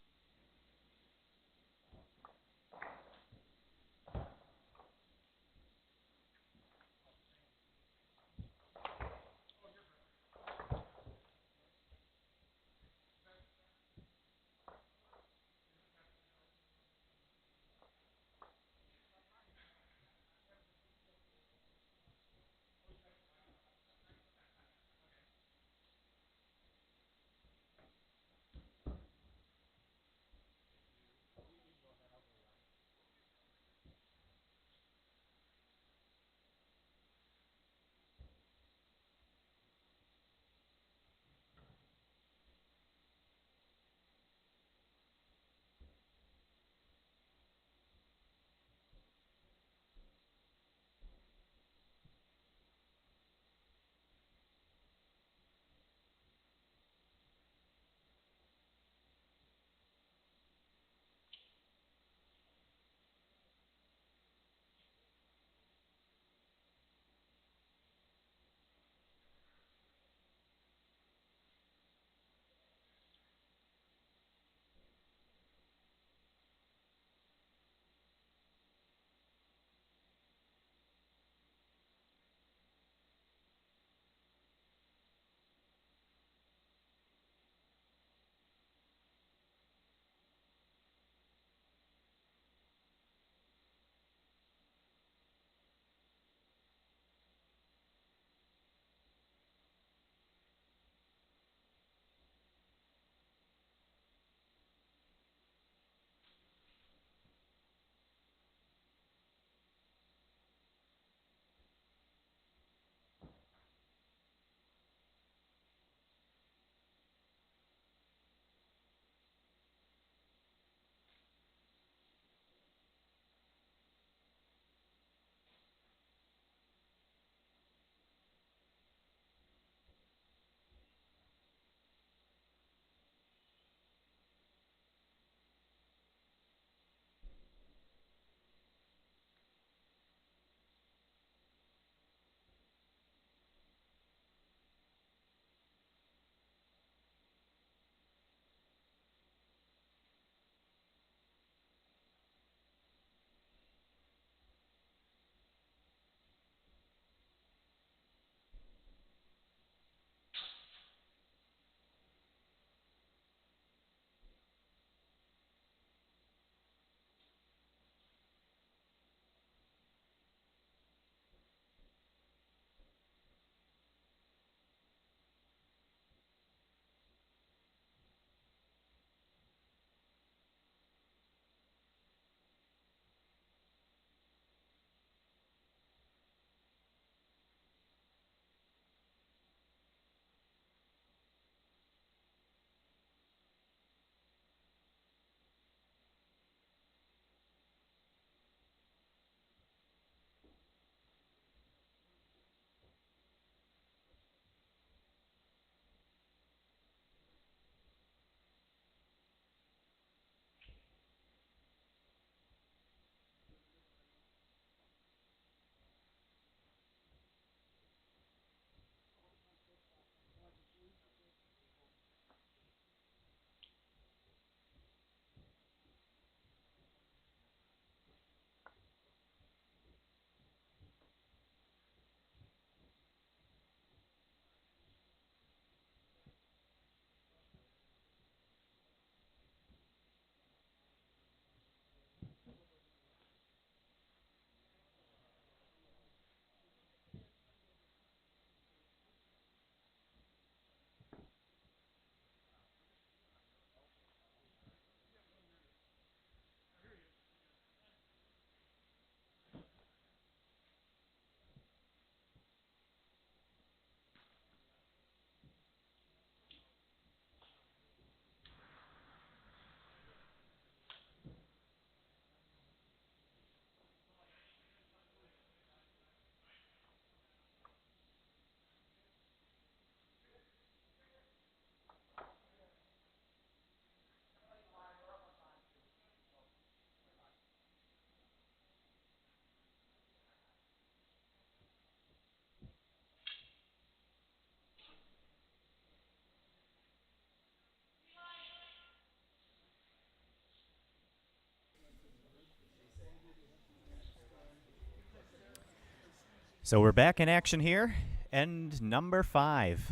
So we're back in action here. End number 5.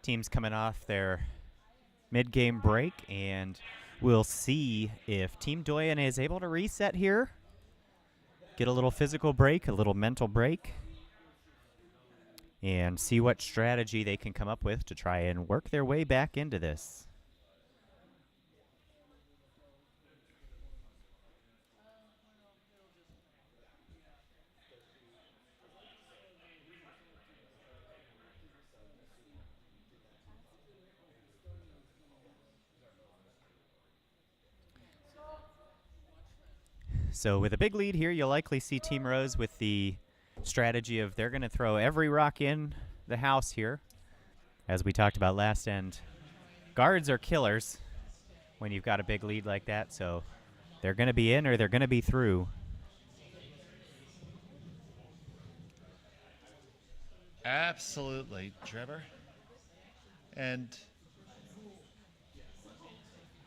Teams coming off their mid-game break, and we'll see if Team Doyon is able to reset here, get a little physical break, a little mental break, and see what strategy they can come up with to try and work their way back into this. So with a big lead here, you'll likely see Team Rose with the strategy of they're going to throw every rock in the house here. As we talked about last end, guards are killers when you've got a big lead like that, so they're going to be in or they're going to be through. Absolutely, Trevor. And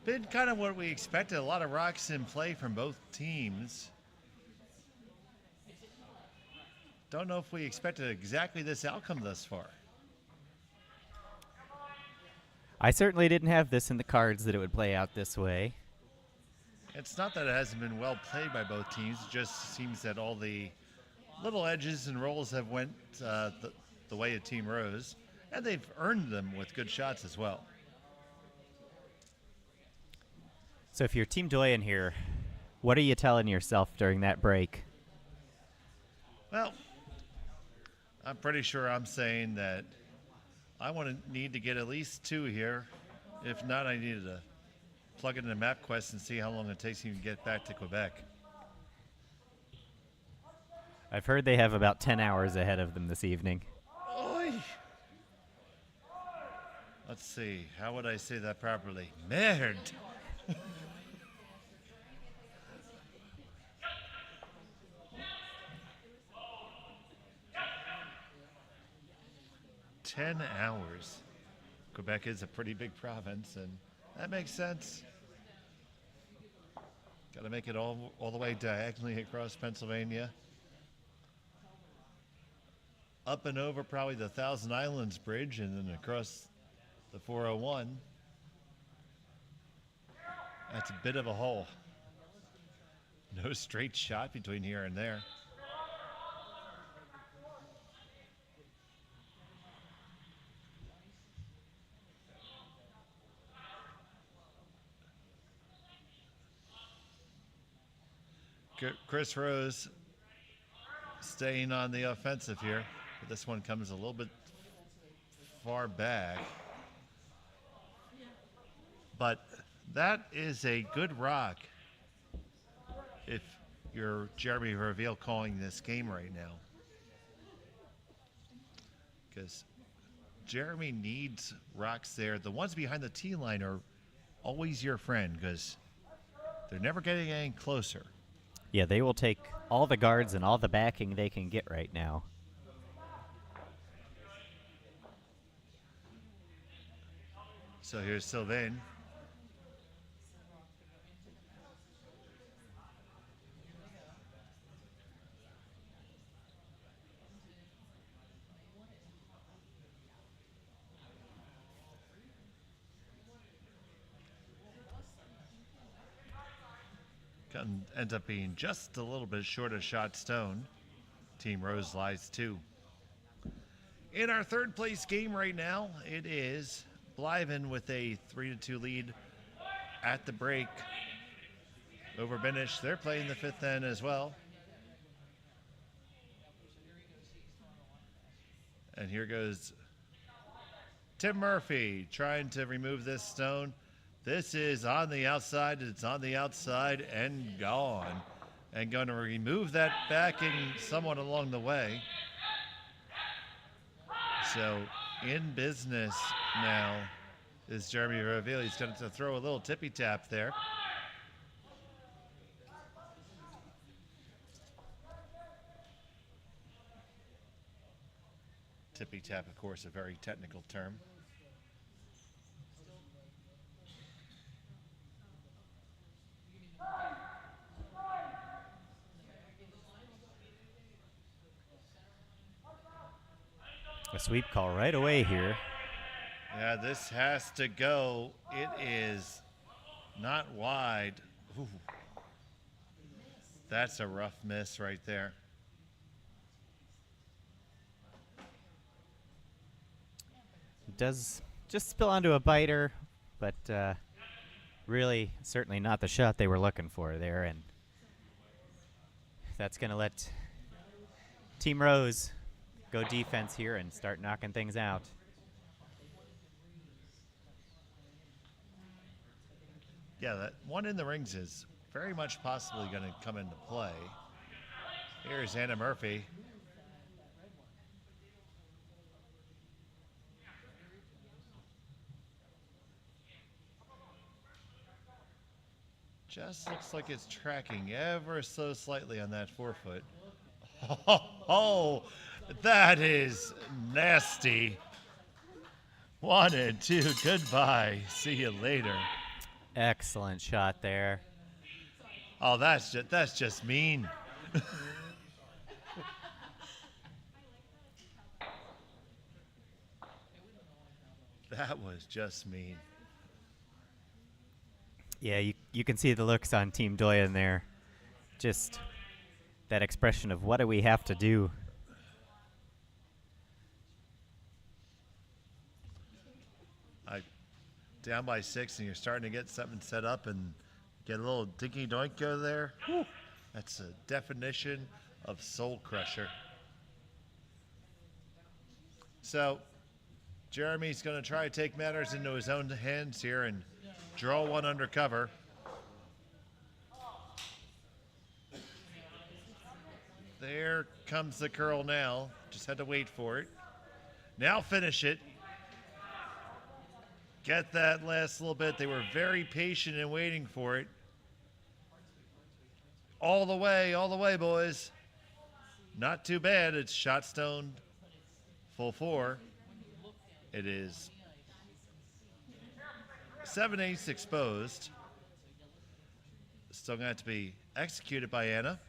been kind of what we expected. A lot of rocks in play from both teams. Don't know if we expected exactly this outcome thus far. I certainly didn't have this in the cards that it would play out this way. It's not that it hasn't been well played by both teams. It just seems that all the little edges and rolls have went the way of Team Rose, and they've earned them with good shots as well. So if you're Team Doyon here, what are you telling yourself during that break? Well, I'm pretty sure I'm saying that I need to get at least 2 here. If not, I need to plug it into MapQuest and see how long it takes me to get back to Quebec. I've heard they have about 10 hours ahead of them this evening. Oy. Let's see. How would I say that properly? Merde. "10 hours. Quebec is a pretty big province, and that makes sense. Got to make it all the way diagonally across Pennsylvania. Up and over probably the Thousand Islands Bridge, and then across the 401. That's a bit of a hole. No straight shot between here and there. Chris Rose staying on the offensive here. But this one comes a little bit far back. But that is a good rock if you're Jeremy Verveil calling this game right now. Because Jeremy needs rocks there. The ones behind the tee line are always your friend because they're never getting any closer. Yeah, they will take all the guards and all the backing they can get right now. So here's Sylvain. Ends up being just a little bit short of shot stone. Team Rose lies 2. In our third place game right now, it is Blyven with a 3-2 lead at the break over Benish. They're playing the 5th end as well. And here goes Tim Murphy trying to remove this stone. This is on the outside. It's on the outside and gone. And going to remove that backing somewhat along the way. So in business now is Jeremy Verveil. He's going to throw a little tippy tap there. Tippy tap, of course, a very technical term. sweep call right away here. Yeah, this has to go. It is not wide. Ooh. That's a rough miss right there. It does just spill onto a biter, but really certainly not the shot they were looking for there, and that's going to let Team Rose go defense here and start knocking things out. Yeah, that one in the rings is very much possibly going to come into play. Here's Anna Murphy. Just looks like it's tracking ever so slightly on that forefoot. Oh, that is nasty. 1 and 2, goodbye. See you later. Excellent shot there. Oh, that's just mean. That was just mean. Yeah, you can see the looks on Team Doyon there. Just that expression of what do we have to do? Down by 6 and you're starting to get something set up and get a little dinky doink go there. Whew. That's a definition of soul crusher. So Jeremy's going to try to take matters into his own hands here and draw one under cover. There comes the curl now. Just had to wait for it. Now finish it. Get that last little bit. They were very patient in waiting for it. All the way, boys. Not too bad. It's shot stoned full 4. It is 7/8 exposed. Still going to have to be executed by Anna.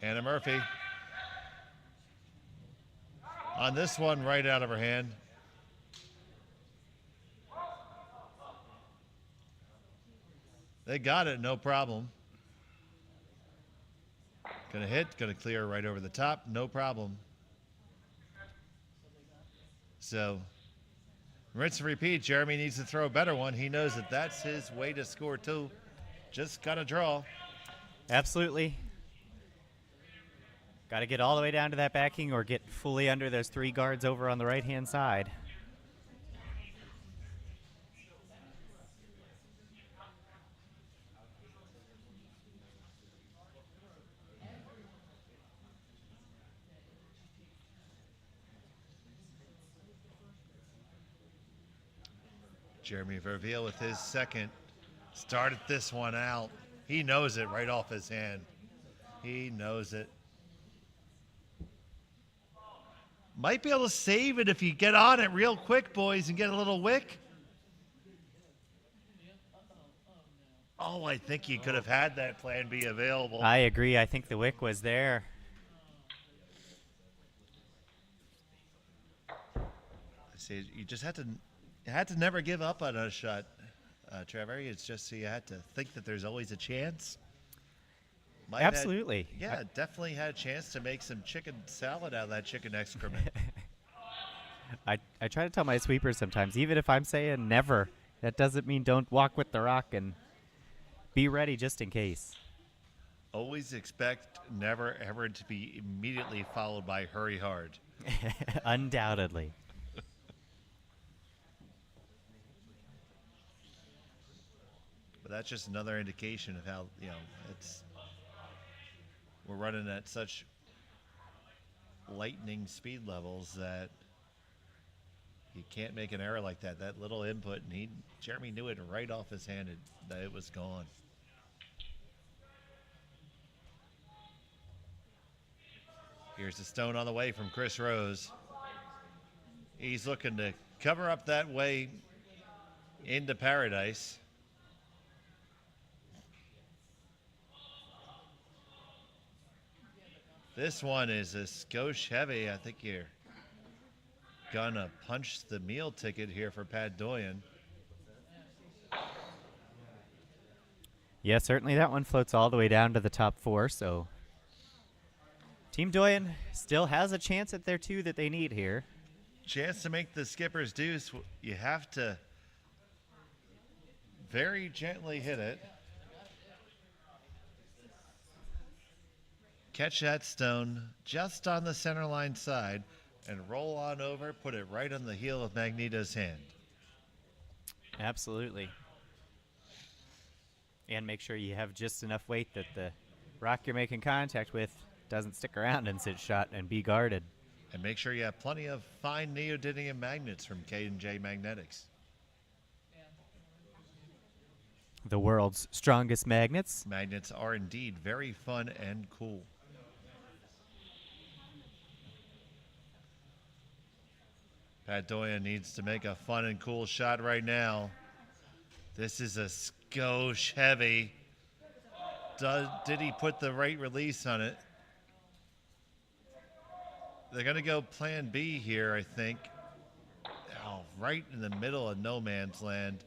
Anna Murphy. On this one, right out of her hand. They got it, no problem. Gonna hit, gonna clear right over the top, no problem. So, rinse and repeat. Jeremy needs to throw a better one. He knows that that's his way to score too. Just gotta draw. Absolutely. Got to get all the way down to that backing or get fully under those 3 guards over on the right-hand side. Jeremy Verveil with his second. Started this one out. He knows it right off his hand. He knows it. Might be able to save it if you get on it real quick, boys, and get a little wick. Oh, I think you could have had that plan B available. I agree. I think the wick was there. See, you just had to never give up on a shot, Trevor. It's just you had to think that there's always a chance. Absolutely. Definitely had a chance to make some chicken salad out of that chicken excrement. I try to tell my sweepers sometimes, even if I'm saying never, that doesn't mean don't walk with the rock and be ready just in case. Always expect never ever to be immediately followed by hurry hard. Undoubtedly. But that's just another indication of how, we're running at such lightning speed levels that you can't make an error like that. That little input, and Jeremy knew it right off his hand that it was gone. Here's the stone on the way from Chris Rose. He's looking to cover up that way into paradise. This one is a skosh heavy. I think you're gonna punch the meal ticket here for Pat Doyon. Yeah, certainly that one floats all the way down to the top 4, so Team Doyon still has a chance at their 2 that they need here. Chance to make the skipper's deuce. You have to very gently hit it. Catch that stone just on the center line side and roll on over, put it right on the heel of Magneto's hand. Absolutely. And make sure you have just enough weight that the rock you're making contact with doesn't stick around and sit shut and be guarded. And make sure you have plenty of fine neodymium magnets from K&J Magnetics. The world's strongest magnets. Magnets are indeed very fun and cool. Pat Doyon needs to make a fun and cool shot right now. This is a skosh heavy. Did he put the right release on it? They're going to go plan B here, I think. Oh, right in the middle of no man's land.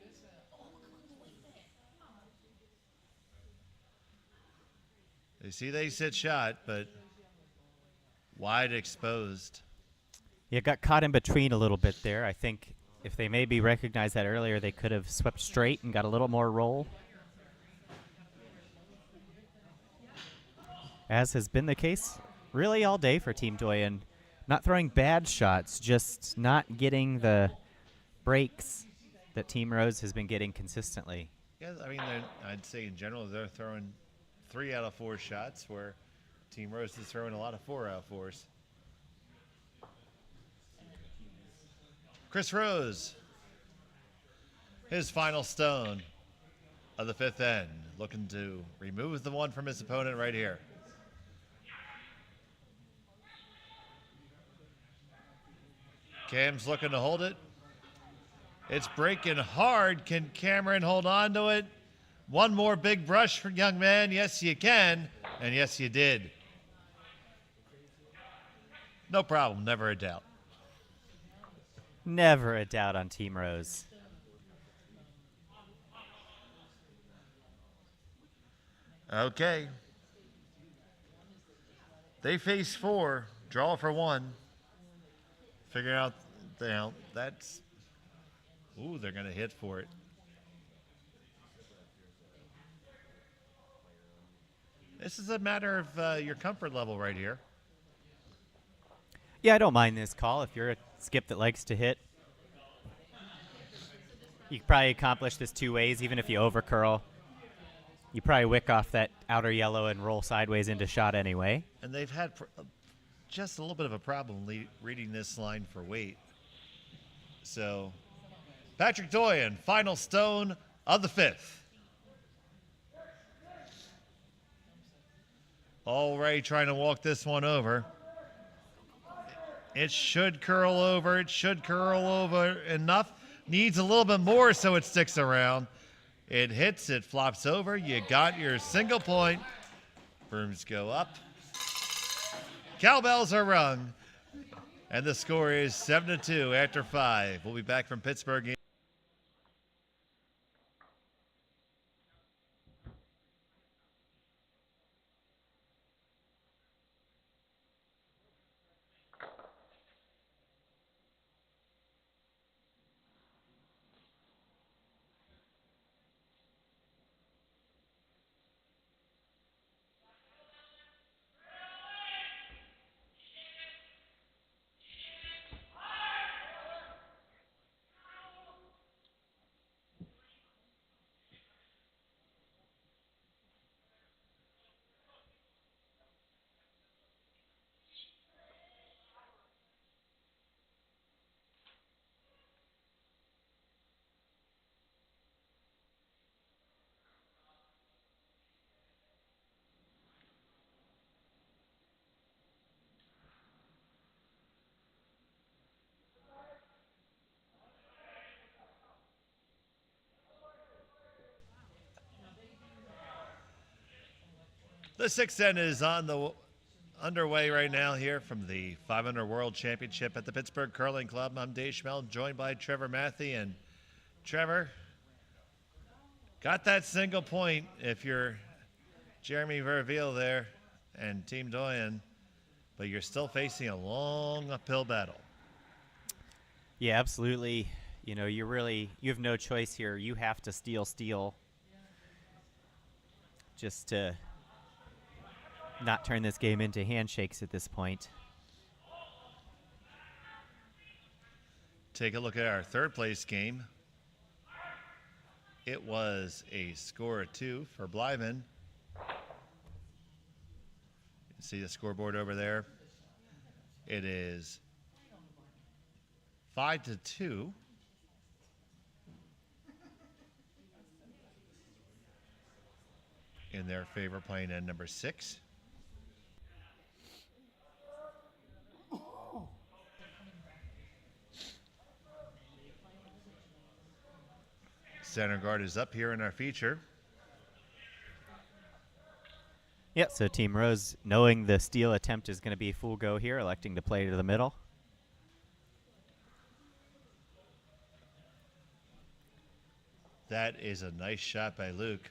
You see they sit shot, but wide exposed. Yeah, got caught in between a little bit there. I think if they maybe recognized that earlier, they could have swept straight and got a little more roll. As has been the case really all day for Team Doyon. Not throwing bad shots, just not getting the breaks that Team Rose has been getting consistently. Yeah, I mean, I'd say in general they're throwing 3 out of 4 shots, where Team Rose is throwing a lot of 4 out of 4s. Chris Rose, his final stone of the 5th end, looking to remove the one from his opponent right here. Cam's looking to hold it. It's breaking hard. Can Cameron hold on to it? One more big brush for young man. Yes, you can. And yes, you did. No problem. Never a doubt. Never a doubt on Team Rose. Okay. They face 4. Draw for 1. Figure out, that's... Ooh, they're going to hit for it. This is a matter of your comfort level right here. Yeah, I don't mind this call if you're a skip that likes to hit. You could probably accomplish this 2 ways, even if you overcurl. You probably wick off that outer yellow and roll sideways into shot anyway. And they've had just a little bit of a problem reading this line for weight. So, Patrick Doyon, final stone of the 5th. Already trying to walk this one over. It should curl over. It should curl over enough. Needs a little bit more so it sticks around. It hits. It flops over. You got your single point. Brooms go up. Cowbells are rung. And the score is 7-2 after 5. We'll be back from Pittsburgh. The 6th end is on the underway right now here from the 500 World Championship at the Pittsburgh Curling Club. I'm Dave Schmel, joined by Trevor Matthey. And Trevor, got that single point if you're Jeremy Verville there and Team Doyon, but you're still facing a long uphill battle. Yeah, absolutely. You know, you have no choice here. You have to steal just to not turn this game into handshakes at this point. Take a look at our third place game. It was a score of 2 for Blyman. You can see the scoreboard over there. It is 5-2. In their favor, playing at number 6. Center guard is up here in our feature. Yeah, so Team Rose, knowing the steal attempt is going to be full go here, electing to play to the middle. That is a nice shot by Luke.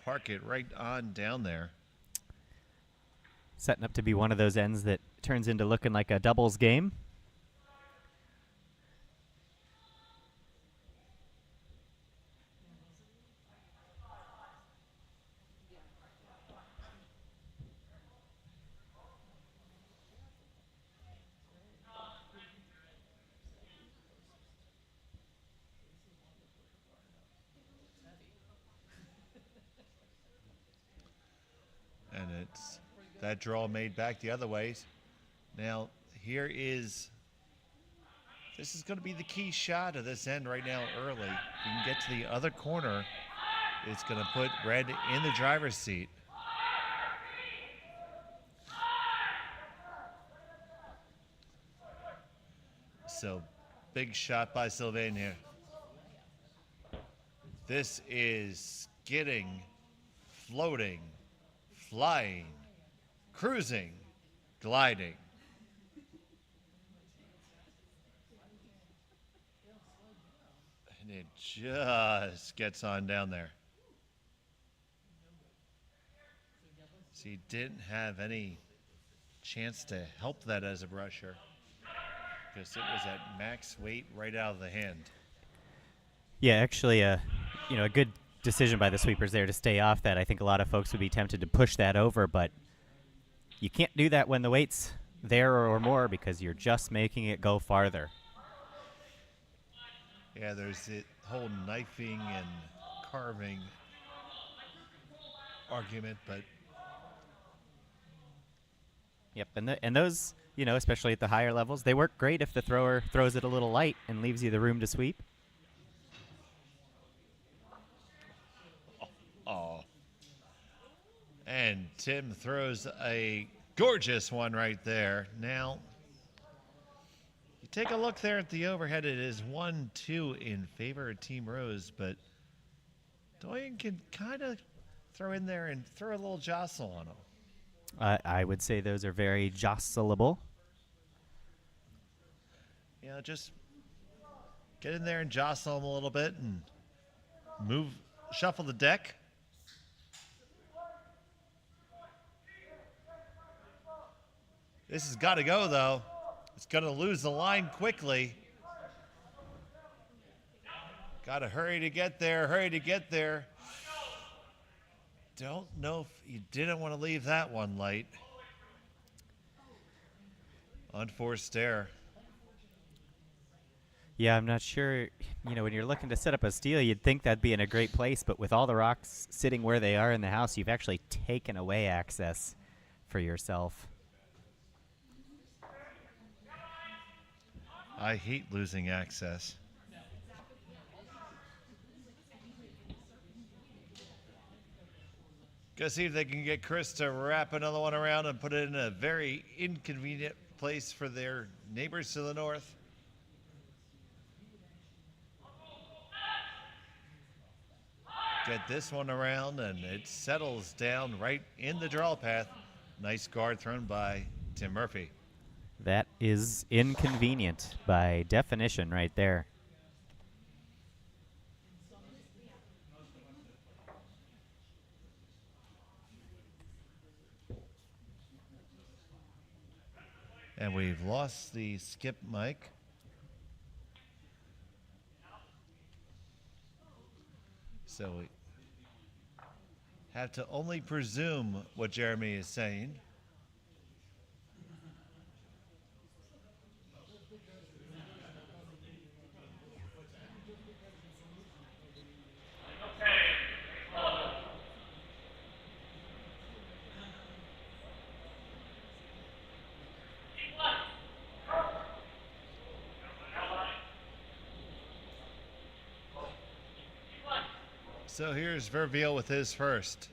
Park it right on down there. Setting up to be one of those ends that turns into looking like a doubles game. And it's that draw made back the other ways. Now, this is going to be the key shot of this end right now early. If you can get to the other corner, it's going to put Red in the driver's seat. So, big shot by Sylvania. This is skidding, floating, flying, cruising, gliding. And it just gets on down there. So he didn't have any chance to help that as a brusher because it was at max weight right out of the hand. Yeah, actually, a good decision by the sweepers there to stay off that. I think a lot of folks would be tempted to push that over, but you can't do that when the weight's there or more because you're just making it go farther. Yeah, there's the whole knifing and carving argument, but Yep, and those, especially at the higher levels, they work great if the thrower throws it a little light and leaves you the room to sweep. oh. And Tim throws a gorgeous one right there. Now, you take a look there at the overhead. It is 1-2 in favor of Team Rose, but Doyon can kind of throw in there and throw a little jostle on him. I would say those are very jostleable. Just get in there and jostle them a little bit and shuffle the deck. This has got to go, though. It's going to lose the line quickly. Got to hurry to get there. Don't know if you didn't want to leave that one light. Unforced error. Yeah, I'm not sure. When you're looking to set up a steal, you'd think that'd be in a great place, but with all the rocks sitting where they are in the house, you've actually taken away access for yourself. I hate losing access. Go see if they can get Chris to wrap another one around and put it in a very inconvenient place for their neighbors to the north. get this one around, and it settles down right in the draw path. Nice guard thrown by Tim Murphy. That is inconvenient by definition right there. And we've lost the skip mic. So we have to only presume what Jeremy is saying. So here's Verveil with his first.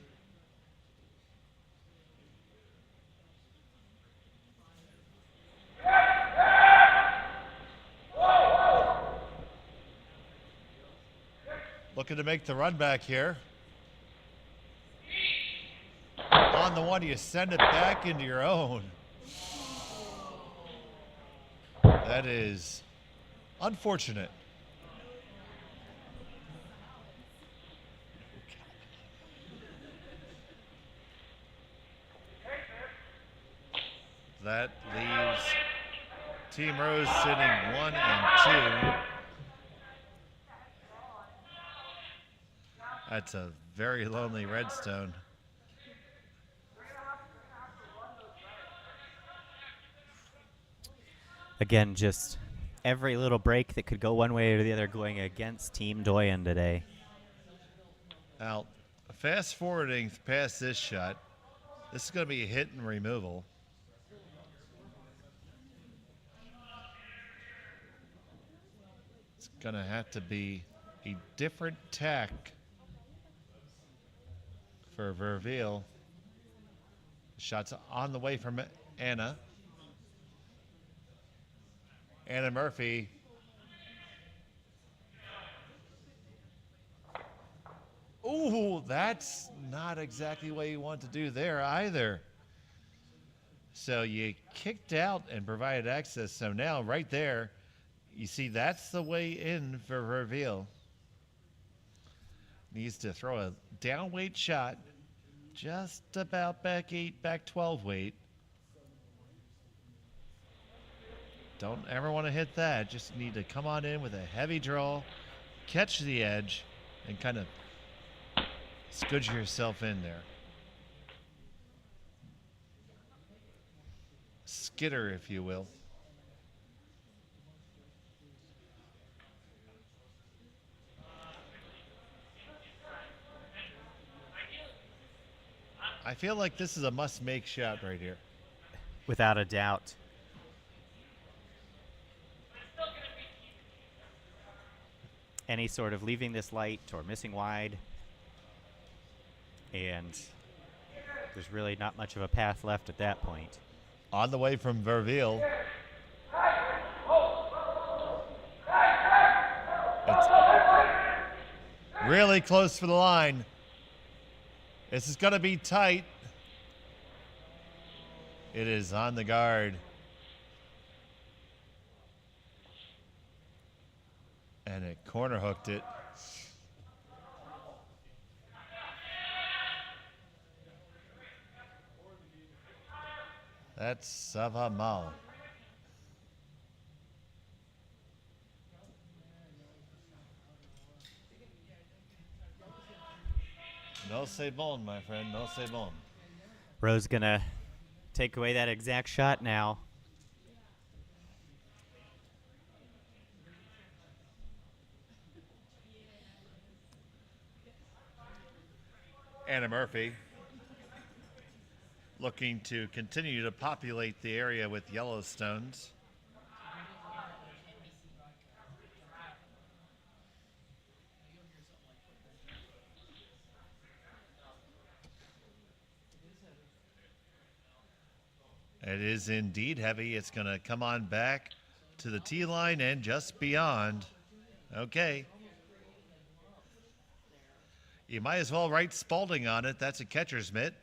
Looking to make the run back here. On the one, you send it back into your own. That is unfortunate. That leaves Team Rose sitting 1 and 2. That's a very lonely Redstone. Again, just every little break that could go one way or the other going against Team Doyon today. Now, fast forwarding past this shot, this is going to be a hit and removal. It's going to have to be a different tack for Verveil. Shots on the way from Anna. Anna Murphy. Ooh, that's not exactly what you want to do there either. So you kicked out and provided access. So now right there, you see that's the way in for Verveil. Needs to throw a down weight shot, just about back 8, back 12 weight. Don't ever want to hit that. Just need to come on in with a heavy draw, catch the edge, and kind of scooch yourself in there. Skitter, if you will. I feel like this is a must-make shot right here. Without a doubt. Any sort of leaving this light or missing wide. And there's really not much of a path left at that point. On the way from Verveil. It's really close for the line. This is going to be tight. It is on the guard. And it corner hooked it. That's Sava Mal. No c'est bon, my friend. No c'est bon. Rose gonna take away that exact shot now. Anna Murphy looking to continue to populate the area with Yellowstones. It is indeed heavy. It's going to come on back to the tee line and just beyond. Okay. You might as well write Spalding on it. That's a catcher's mitt.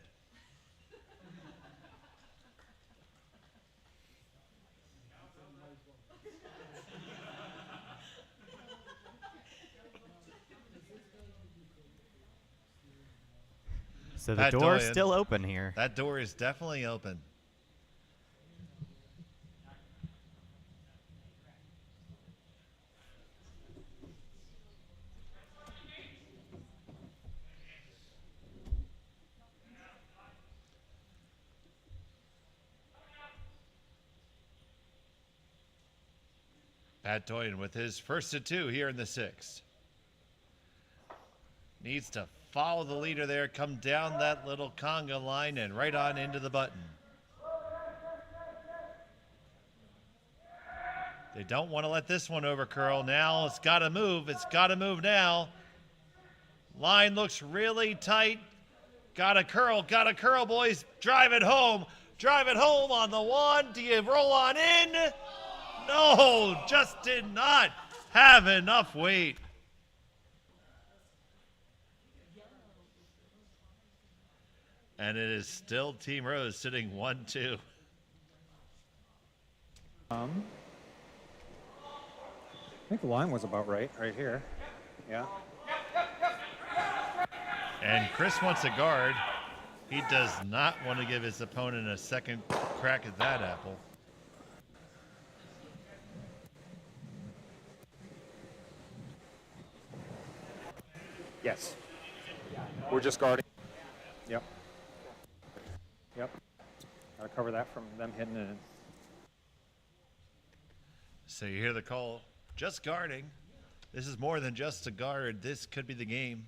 So the Pat door's Doyon. still open here. That door is definitely open. Pat Doyon with his first of 2 here in the 6th. Needs to follow the leader there, come down that little conga line and right on into the button. They don't want to let this one overcurl. Now it's got to move. It's got to move now. Line looks really tight. Got to curl, boys. Drive it home. Drive it home on the 1. Do you roll on in? No, just did not have enough weight. And it is still Team Rose sitting 1-2. I think the line was about right here. Yeah. And Chris wants a guard. He does not want to give his opponent a second crack at that apple. Yes. We're just guarding. Yep. Yep. Gotta cover that from them hitting it. So you hear the call, just guarding. This is more than just a guard. This could be the game.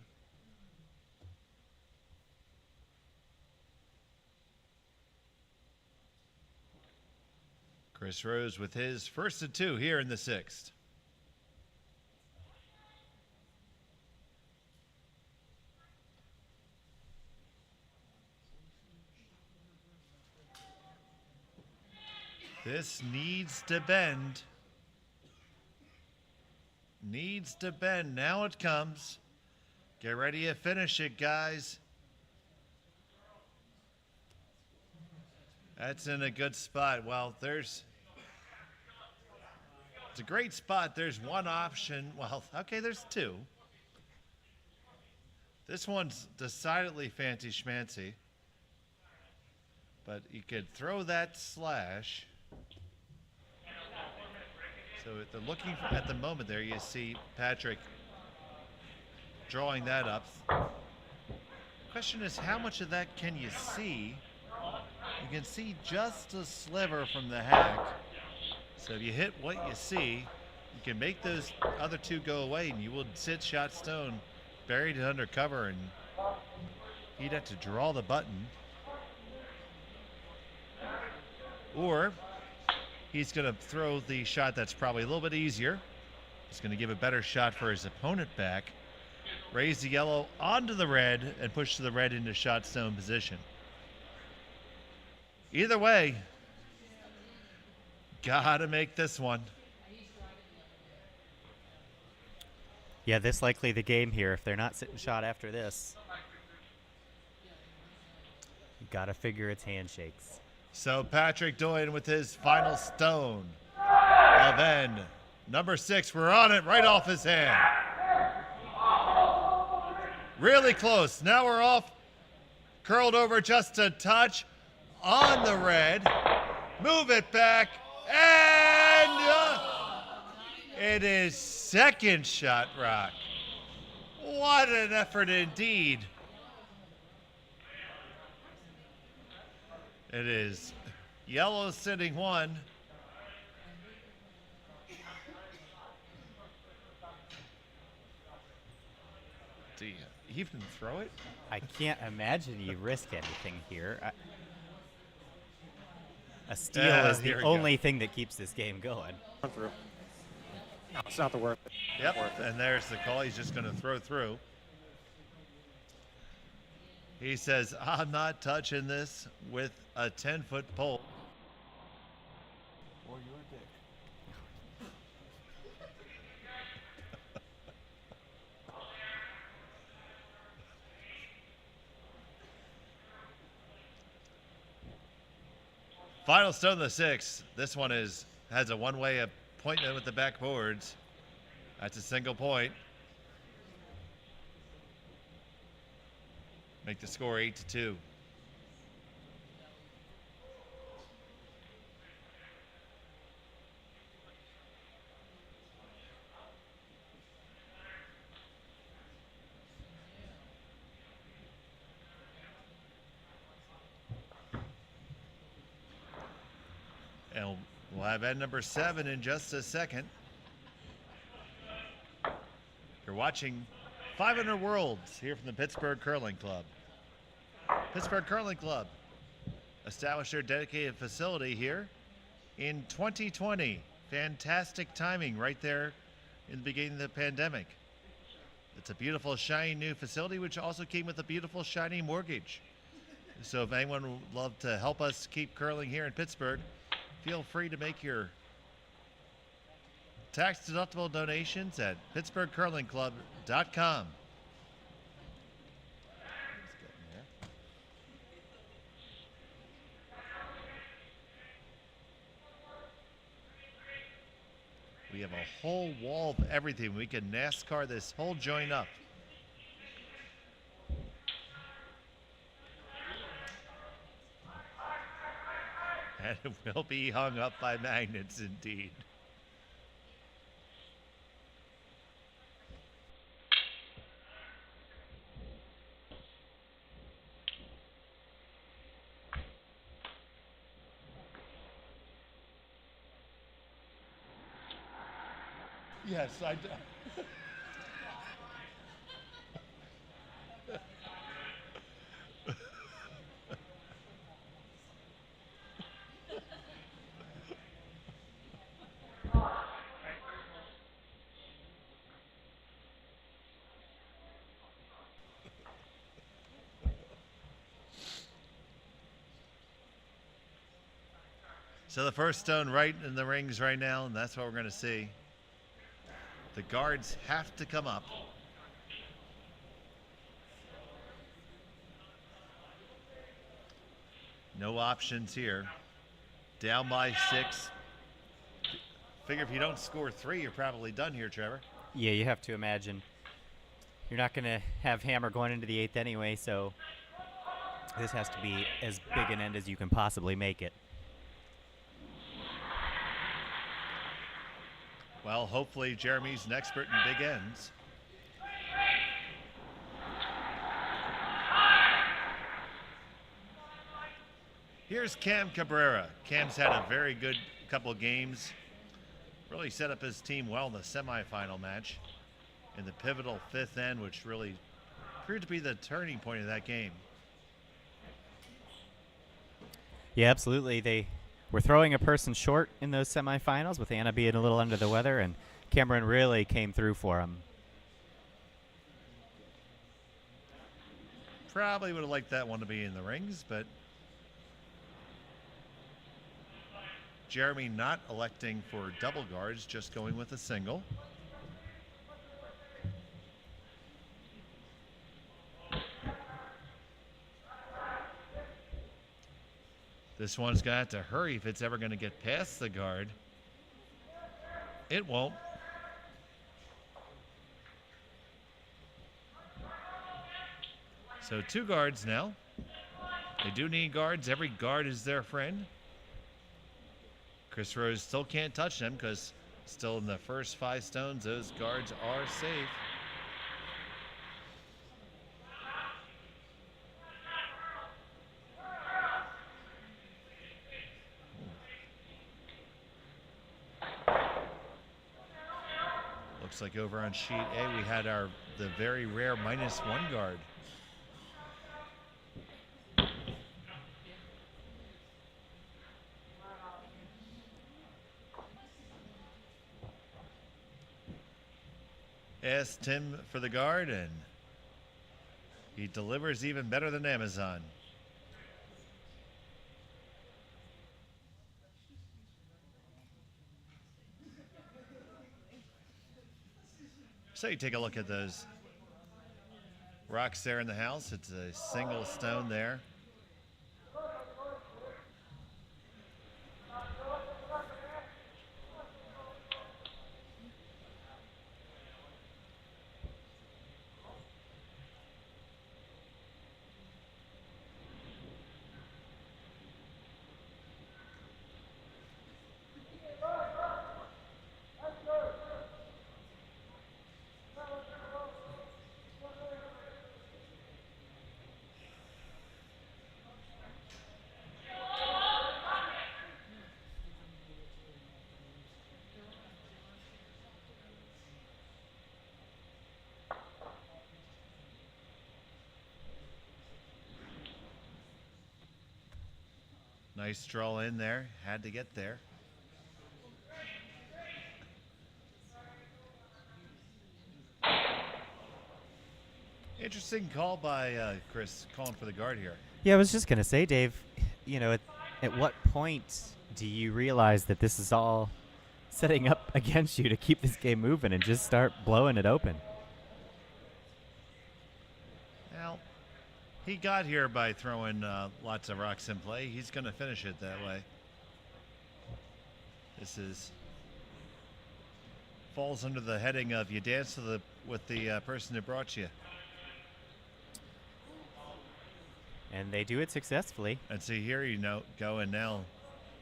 Chris Rose with his first of 2 here in the 6th. This needs to bend. Needs to bend. Now it comes. Get ready to finish it, guys. That's in a good spot. Well, it's a great spot. There's one option. Well, okay, there's 2. This one's decidedly fancy schmancy. But you could throw that slash. So they're looking at the moment there. You see Patrick drawing that up. Question is, how much of that can you see? You can see just a sliver from the hack. So if you hit what you see, you can make those other 2 go away, and you will sit shot stone, buried under cover, and he'd have to draw the button. Or he's going to throw the shot that's probably a little bit easier. He's going to give a better shot for his opponent back. Raise the yellow onto the red and push the red into shot stone position. Either way, gotta make this one. Yeah, this likely the game here if they're not sitting shot after this. You gotta figure it's handshakes. So Patrick Doyon with his final stone of N. Number 6, we're on it right off his hand. Really close. Now we're off. Curled over just a touch on the red. Move it back. And it is second shot rock. What an effort indeed. It is yellow sitting 1. Do you even throw it? I can't imagine you risk anything here. A steal is here the we go. only thing that keeps this game going. Run through. No, it's not the worth it. Yep, and there's the call. He's just going to throw through. He says, I'm not touching this with a 10-foot pole. Or your dick. Final stone of the 6th. This one has a one-way appointment with the backboards. That's a single point. Make the score 8-2. And we'll have end number 7 in just a second. You're watching 500 Worlds here from the Pittsburgh Curling Club. Pittsburgh Curling Club established their dedicated facility here in 2020. Fantastic timing right there in the beginning of the pandemic. It's a beautiful, shiny new facility, which also came with a beautiful, shiny mortgage. So if anyone would love to help us keep curling here in Pittsburgh, feel free to make your tax-deductible donations at pittsburghcurlingclub.com. We have a whole wall of everything. We can NASCAR this whole joint up. And it will be hung up by magnets indeed. Yes, I do. So the first stone right in the rings right now, and that's what we're going to see. The guards have to come up. No options here. Down by 6. Figure if you don't score 3, you're probably done here, Trevor. Yeah, you have to imagine. You're not going to have Hammer going into the 8th anyway, so this has to be as big an end as you can possibly make it. Well, hopefully Jeremy's an expert in big ends. Here's Cam Cabrera. Cam's had a very good couple of games. Really set up his team well in the semifinal match in the pivotal 5th end, which really proved to be the turning point of that game. Yeah, absolutely. They were throwing a person short in those semifinals with Anna being a little under the weather, and Cameron really came through for him. Probably would have liked that one to be in the rings, but Jeremy not electing for double guards, just going with a single. This one's going to have to hurry if it's ever going to get past the guard. It won't. So 2 guards now. They do need guards. Every guard is their friend. Chris Rose still can't touch them because still in the first 5 stones, those guards are safe. Looks like over on sheet A we had the very rare -1 guard. Asked Tim for the guard, and he delivers even better than Amazon. So you take a look at those rocks there in the house. It's a single stone there. Nice draw in there. Had to get there. Interesting call by Chris calling for the guard here. Yeah, I was just going to say, Dave, at what point do you realize that this is all setting up against you to keep this game moving and just start blowing it open? Well, he got here by throwing lots of rocks in play. He's going to finish it that way. This falls under the heading of you dance with the person who brought you. And they do it successfully. And see here, go, and now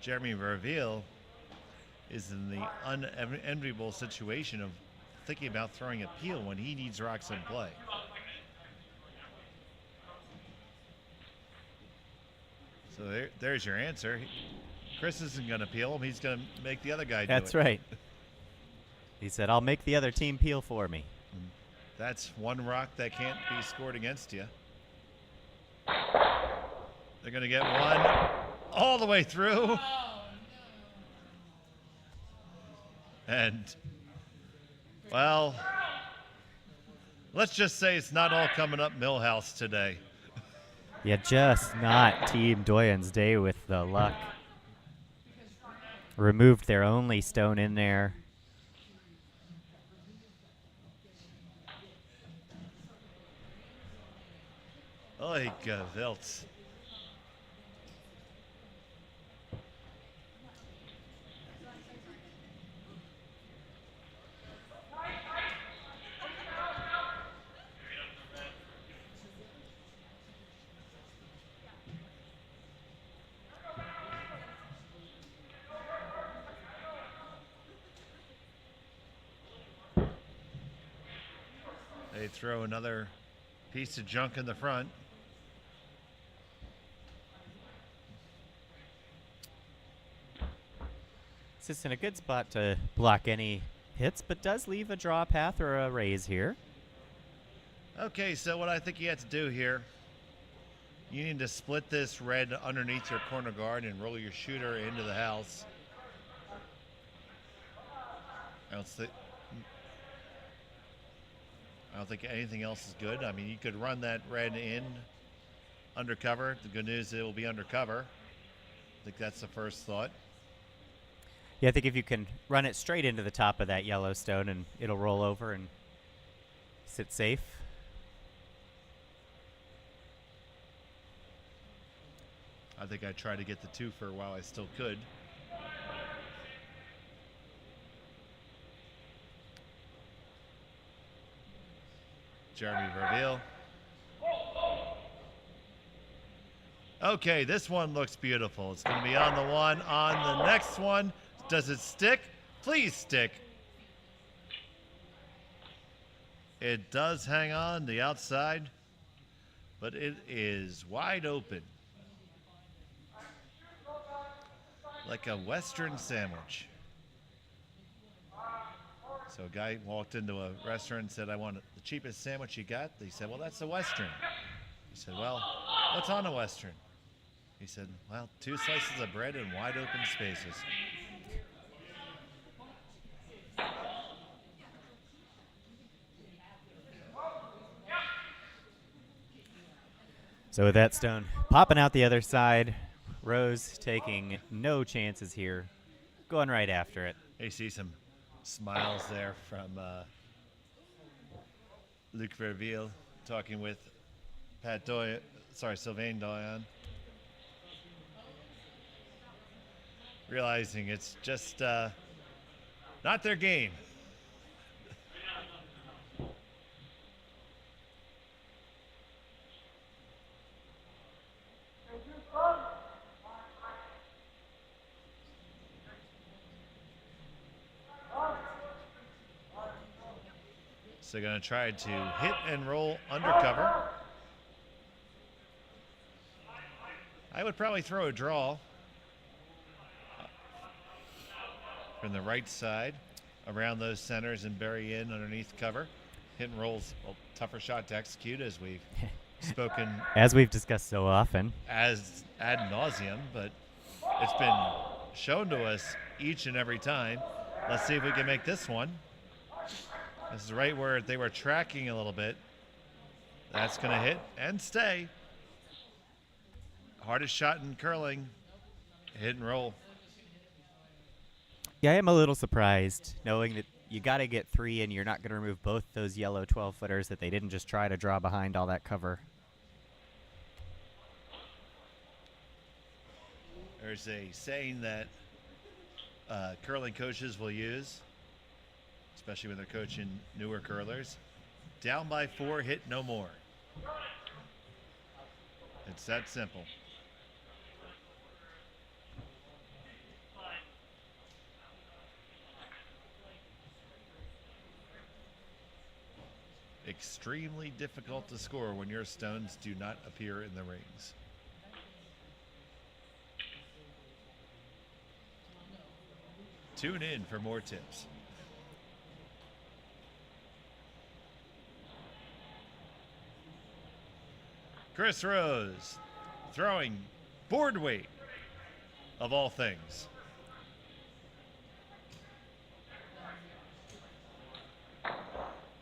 Jeremy Verveil is in the unenviable situation of thinking about throwing a peel when he needs rocks in play. So there's your answer. Chris isn't going to peel him. He's going to make the other guy do it. That's right. He said, I'll make the other team peel for me. And that's one rock that can't be scored against you. They're going to get one all the way through. And, well, let's just say it's not all coming up Millhouse today. Yeah, just not Team Doyon's day with the luck. Removed their only stone in there. Oy gewillt. They throw another piece of junk in the front. Sits in a good spot to block any hits, but does leave a draw path or a raise here. Okay, so what I think you have to do here, you need to split this red underneath your corner guard and roll your shooter into the house. I don't think anything else is good. I mean, you could run that red in undercover. The good news is it will be undercover. I think that's the first thought. Yeah, I think if you can run it straight into the top of that yellow stone and it'll roll over and sit safe. I think I tried to get the twofer while I still could. Jeremy Verveil. Okay, this one looks beautiful. It's going to be on the one. On the next one, does it stick? Please stick. It does hang on the outside, but it is wide open. Like a Western sandwich. So a guy walked into a restaurant and said, I want the cheapest sandwich you got. They said, well, that's a Western. He said, well, what's on a Western? He said, well, 2 slices of bread in wide open spaces. So with that stone popping out the other side, Rose taking no chances here, going right after it. You see some smiles there from Luc Verveil talking with Sylvain Doyon. Realizing it's just not their game. So they're going to try to hit and roll undercover. I would probably throw a draw from the right side around those centers and bury in underneath cover. Hit and roll's a tougher shot to execute, as we've spoken as we've discussed so often. as ad nauseum, but it's been shown to us each and every time. Let's see if we can make this one. This is right where they were tracking a little bit. That's going to hit and stay. Hardest shot in curling. Hit and roll. Yeah, I am a little surprised knowing that you got to get 3 and you're not going to remove both those yellow 12-footers, that they didn't just try to draw behind all that cover. There's a saying that curling coaches will use, especially when they're coaching newer curlers. Down by 4, hit no more. It's that simple. Extremely difficult to score when your stones do not appear in the rings. Tune in for more tips. Chris Rose throwing board weight of all things.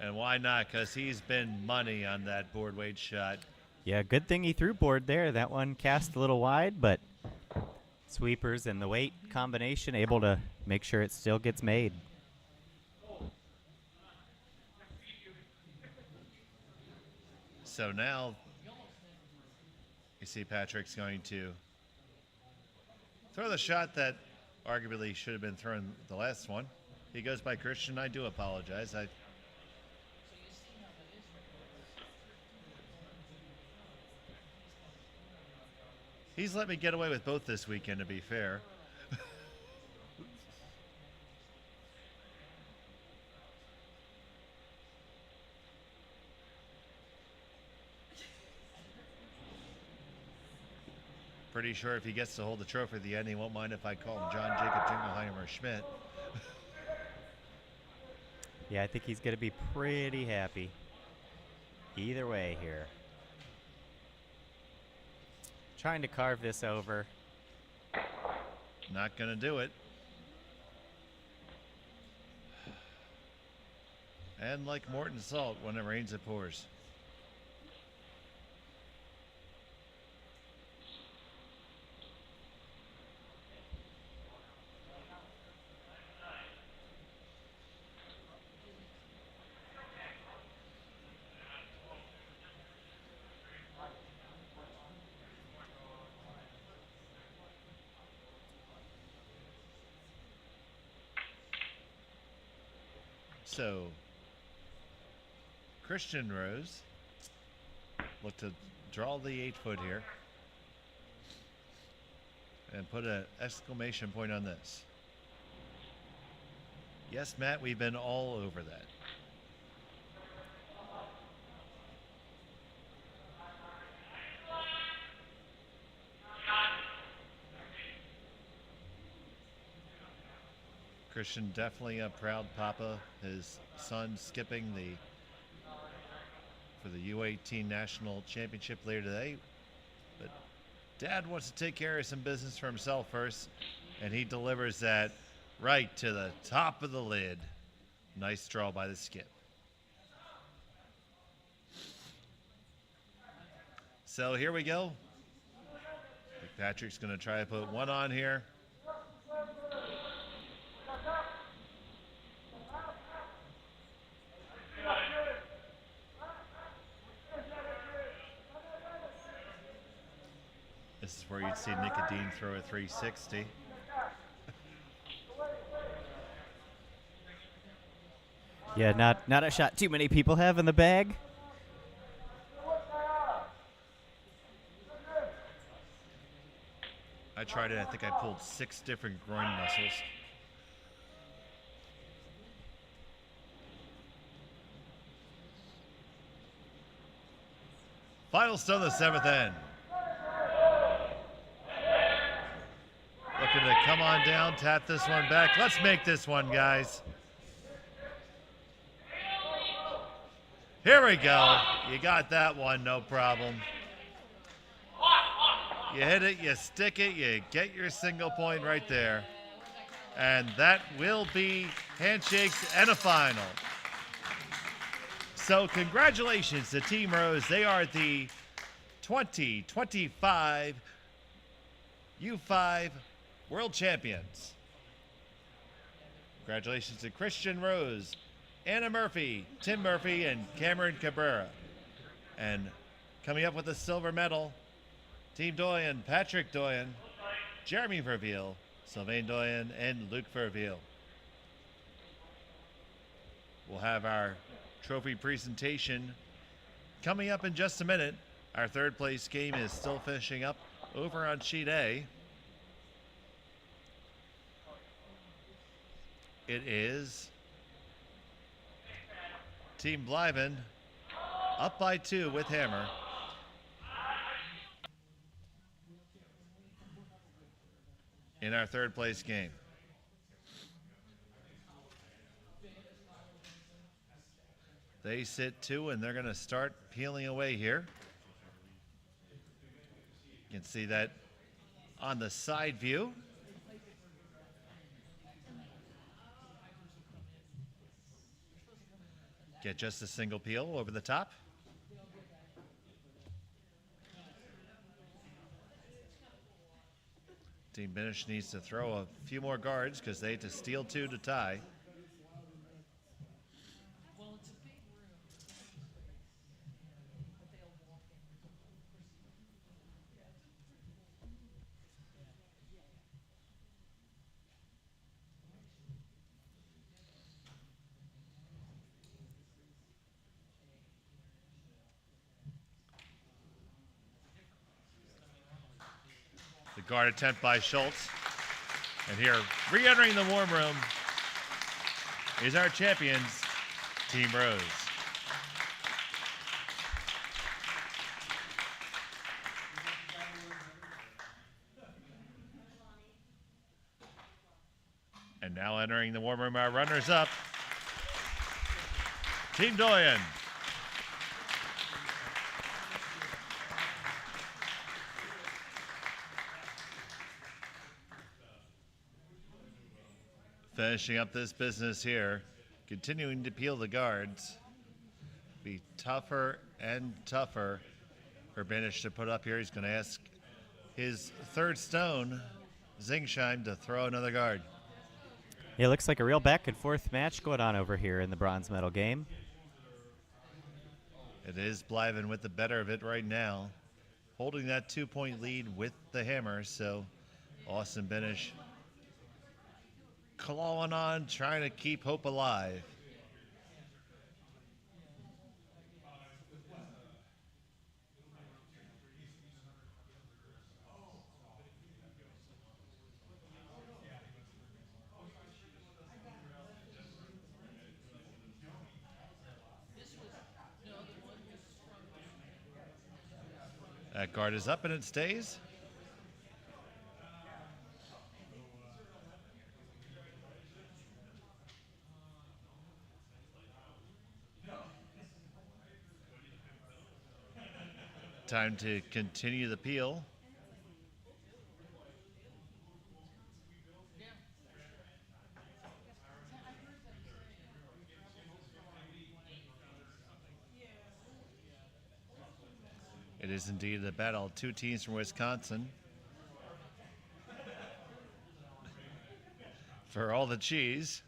And why not? Because he's been money on that board weight shot. Yeah, good thing he threw board there. That one cast a little wide, but sweepers and the weight combination able to make sure it still gets made. So now you see Patrick's going to throw the shot that arguably should have been thrown the last one. He goes by Christian. I do apologize. He's let me get away with both this weekend, to be fair. Pretty sure if he gets to hold the trophy at the end, he won't mind if I call him John Jacob Jingleheimer Schmidt. Yeah, I think he's going to be pretty happy either way here. Trying to carve this over. Not going to do it. And like Morton Salt, when it rains, it pours. So, Christian Rose look to draw the 8-foot here and put an exclamation point on this. Yes, Matt, we've been all over that. Christian definitely a proud papa. His son skipping for the U18 National Championship later today. But Dad wants to take care of some business for himself first, and he delivers that right to the top of the lid. Nice draw by the skip. So here we go. Patrick's going to try to put one on here. This is where you'd see Nicodine throw a 360. Yeah, not a shot too many people have in the bag. I tried it. I think I pulled 6 different groin muscles. Final stone, the 7th end. Looking to come on down, tap this one back. Let's make this one, guys. Here we go. You got that one, no problem. You hit it, you stick it, you get your single point right there. And that will be handshakes and a final. So congratulations to Team Rose. They are the 2025 U5 World Champions. Congratulations to Christian Rose, Anna Murphy, Tim Murphy, and Cameron Cabrera. And coming up with the silver medal, Team Doyon, Patrick Doyon, Jeremy Verville, Sylvain Doyon, and Luke Verville. We'll have our trophy presentation coming up in just a minute. Our third place game is still finishing up over on sheet A. It is Team Blyven up by 2 with hammer. In our third place game. They sit 2 and they're going to start peeling away here. You can see that on the side view. Get just a single peel over the top. Team Binish needs to throw a few more guards because they had to steal 2 to tie. The guard attempt by Schultz. And here, re-entering the warm room is our champions, Team Rose. And now entering the warm room, our runners-up, Team Doyon. Finishing up this business here, continuing to peel the guards. Be tougher and tougher for Banish to put up here. He's going to ask his third stone, Zingsheim, to throw another guard. It looks like a real back and forth match going on over here in the bronze medal game. It is Blyven with the better of it right now, holding that 2-point lead with the hammer. So Austin Banish clawing on, trying to keep hope alive. That guard is up and it stays. Time to continue the peel. It is indeed a battle. 2 teams from Wisconsin. For all the cheese.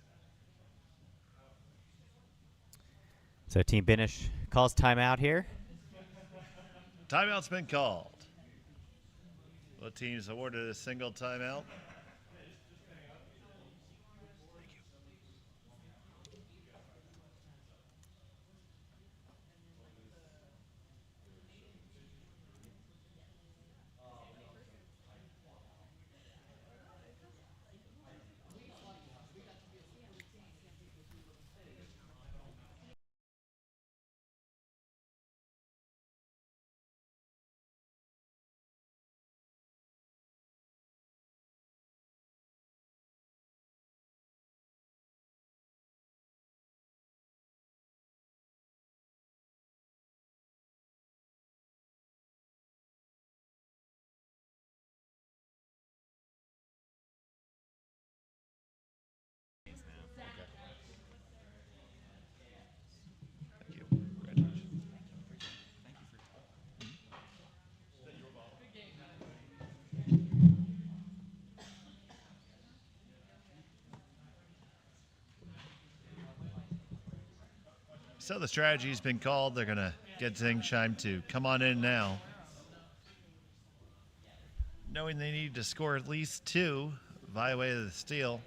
So Team Binish calls timeout here. Timeout's been called. Both teams awarded a single timeout. So the strategy's been called. They're going to get Zingsheim to come on in now, knowing they need to score at least 2 via way of the steal.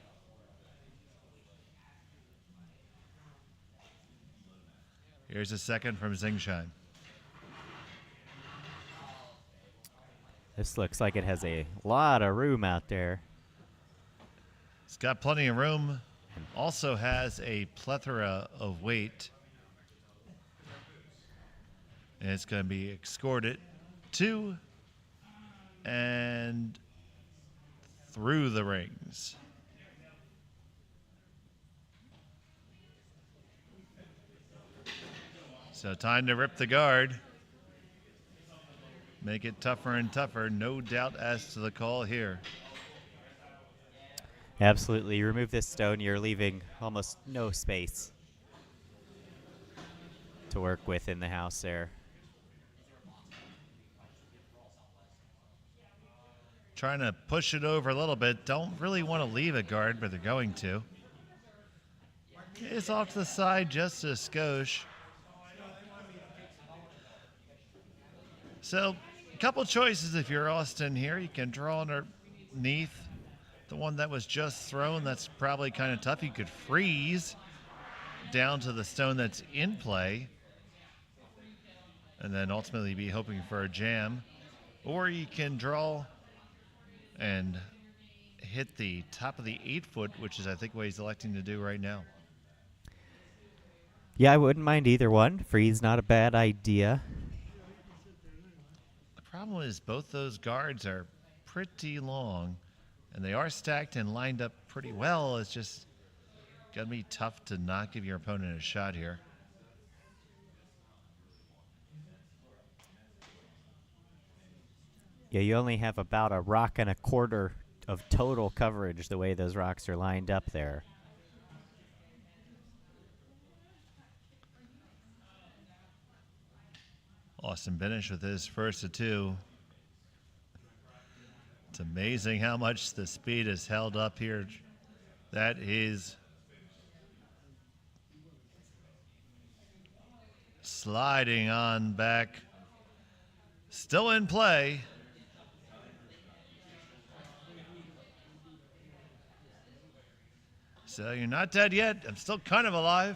Here's a second from Zingsheim. This looks like it has a lot of room out there. It's got plenty of room. Also has a plethora of weight. And it's going to be escorted to and through the rings. So time to rip the guard. Make it tougher and tougher. No doubt as to the call here. Absolutely. You remove this stone, you're leaving almost no space to work with in the house there. Trying to push it over a little bit. Don't really want to leave a guard, but they're going to. It's off to the side just a skosh. So, a couple choices if you're Austin here. You can draw underneath the one that was just thrown. That's probably kind of tough. You could freeze down to the stone that's in play and then ultimately be hoping for a jam. Or you can draw and hit the top of the 8-foot, which is, I think, what he's electing to do right now. Yeah, I wouldn't mind either one. Freeze, not a bad idea. The problem is both those guards are pretty long, and they are stacked and lined up pretty well. It's just going to be tough to not give your opponent a shot here. Yeah, you only have about a rock and a quarter of total coverage the way those rocks are lined up there. Austin Benish with his first of 2. It's amazing how much the speed is held up here. That is sliding on back. Still in play. So you're not dead yet. I'm still kind of alive.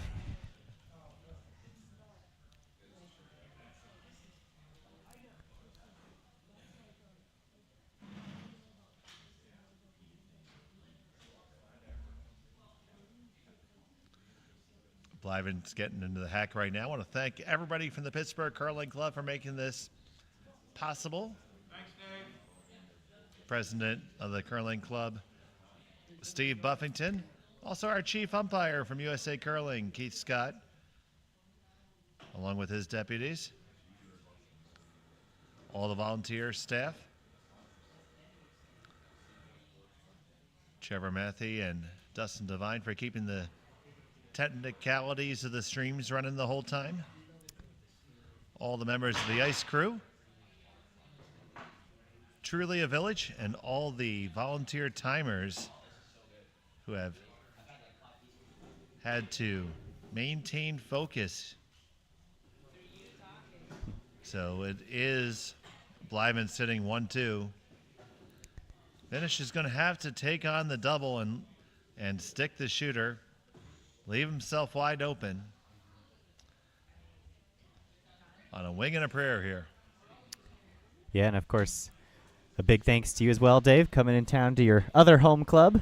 Blyven's getting into the hack right now. I want to thank everybody from the Pittsburgh Curling Club for making this possible. Thanks, Dave. President of the Curling Club, Steve Buffington. Also our chief umpire from USA Curling, Keith Scott, along with his deputies. All the volunteer staff. Trevor Matthey and Dustin Devine for keeping the technicalities of the streams running the whole time. All the members of the ice crew. Truly a village, and all the volunteer timers who have had to maintain focus. So it is Blyven sitting 1-2. Benish is going to have to take on the double and stick the shooter, leave himself wide open on a wing and a prayer here. Yeah, and of course, a big thanks to you as well, Dave, coming in town to your other home club,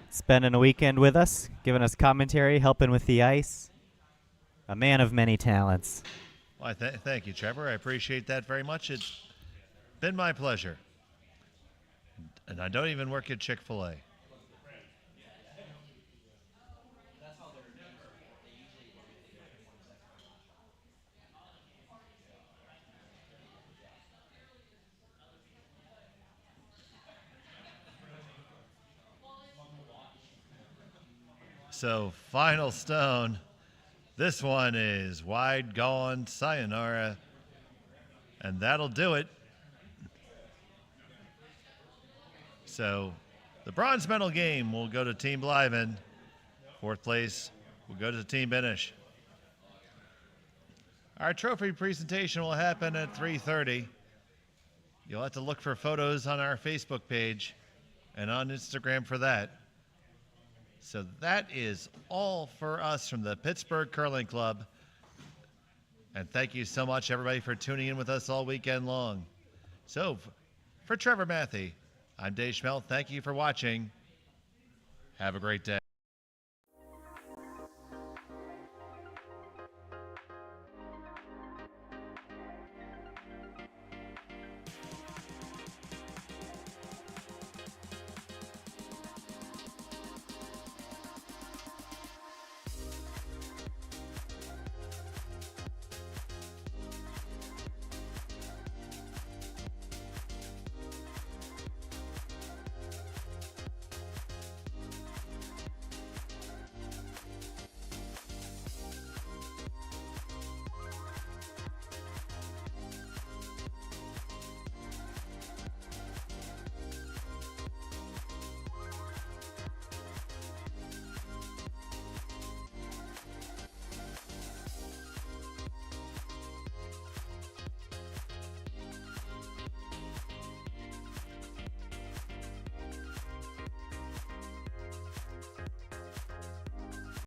spending a weekend with us, giving us commentary, helping with the ice. A man of many talents. Well, thank you, Trevor. I appreciate that very much. It's been my pleasure. And I don't even work at Chick-fil-A. So, final stone. This one is wide gone, sayonara, and that'll do it. So, the bronze medal game will go to Team Blyven. 4th place will go to Team Benish. Our trophy presentation will happen at 3:30. You'll have to look for photos on our Facebook page and on Instagram for that. So that is all for us from the Pittsburgh Curling Club. And thank you so much, everybody, for tuning in with us all weekend long. So, for Trevor Matthey, I'm Dave Schmelt. Thank you for watching. Have a great day.